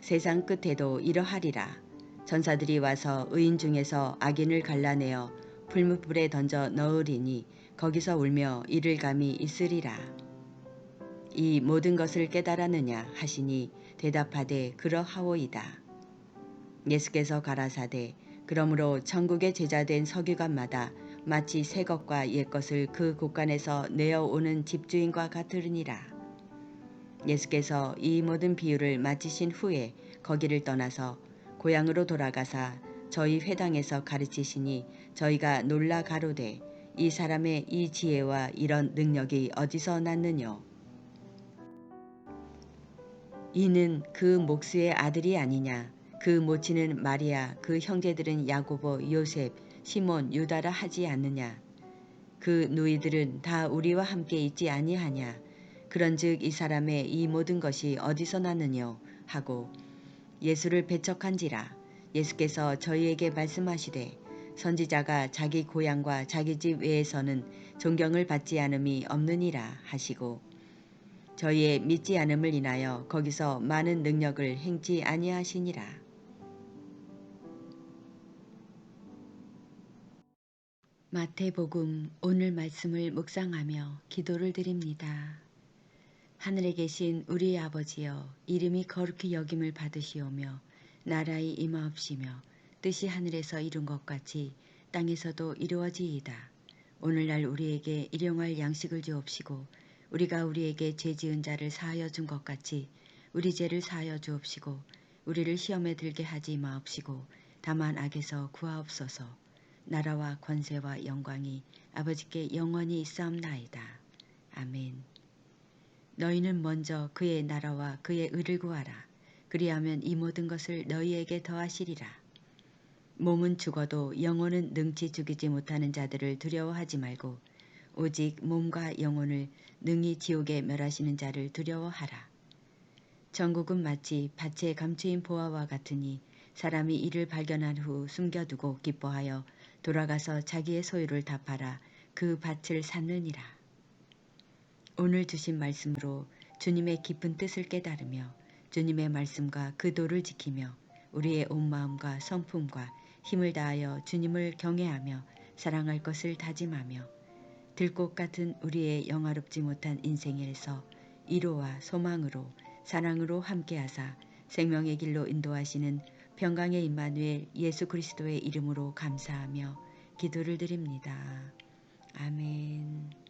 세상 끝에도 이러하리라. 전사들이 와서 의인 중에서 악인을 갈라내어 풀무불에 던져 넣으리니 거기서 울며 이를 감이 있으리라. 이 모든 것을 깨달았느냐 하시니 대답하되 그러하오이다. 예수께서 가라사대 그러므로 천국의 제자된 서기관마다 마치 새 것과 옛 것을 그 곳간에서 내어오는 집주인과 같으니라. 예수께서 이 모든 비유를 마치신 후에 거기를 떠나서 고향으로 돌아가사 저희 회당에서 가르치시니 저희가 놀라 가로되 이 사람의 이 지혜와 이런 능력이 어디서 났느뇨. 이는 그 목수의 아들이 아니냐. 그 모친은 마리아 그 형제들은 야고보 요셉 시몬 유다라 하지 않느냐. 그 누이들은 다 우리와 함께 있지 아니하냐. 그런즉 이 사람의 이 모든 것이 어디서 났느뇨 하고 예수를 배척한지라. 예수께서 저희에게 말씀하시되 선지자가 자기 고향과 자기 집 외에서는 존경을 받지 않음이 없느니라 하시고 저희의 믿지 않음을 인하여 거기서 많은 능력을 행치 아니하시니라. 마태복음 오늘 말씀을 묵상하며 기도를 드립니다. 하늘에 계신 우리 아버지여 이름이 거룩히 여김을 받으시오며 나라의 임하옵시며 뜻이 하늘에서 이룬 것 같이 땅에서도 이루어지이다. 오늘날 우리에게 일용할 양식을 주옵시고 우리가 우리에게 죄 지은 자를 사하여 준 것 같이 우리 죄를 사하여 주옵시고 우리를 시험에 들게 하지 마옵시고 다만 악에서 구하옵소서. 나라와 권세와 영광이 아버지께 영원히 있사옵나이다. 아멘. 너희는 먼저 그의 나라와 그의 의를 구하라. 그리하면 이 모든 것을 너희에게 더하시리라. 몸은 죽어도 영혼은 능치 죽이지 못하는 자들을 두려워하지 말고 오직 몸과 영혼을 능히 지옥에 멸하시는 자를 두려워하라. 천국은 마치 밭에 감추인 보화와 같으니 사람이 이를 발견한 후 숨겨두고 기뻐하여 돌아가서 자기의 소유를 다 팔아 그 밭을 샀느니라. 오늘 주신 말씀으로 주님의 깊은 뜻을 깨달으며 주님의 말씀과 그 도를 지키며 우리의 온 마음과 성품과 힘을 다하여 주님을 경외하며 사랑할 것을 다짐하며 들꽃 같은 우리의 영화롭지 못한 인생에서 위로와 소망으로 사랑으로 함께하사 생명의 길로 인도하시는 평강의 임마누엘 예수 그리스도의 이름으로 감사하며 기도를 드립니다. 아멘.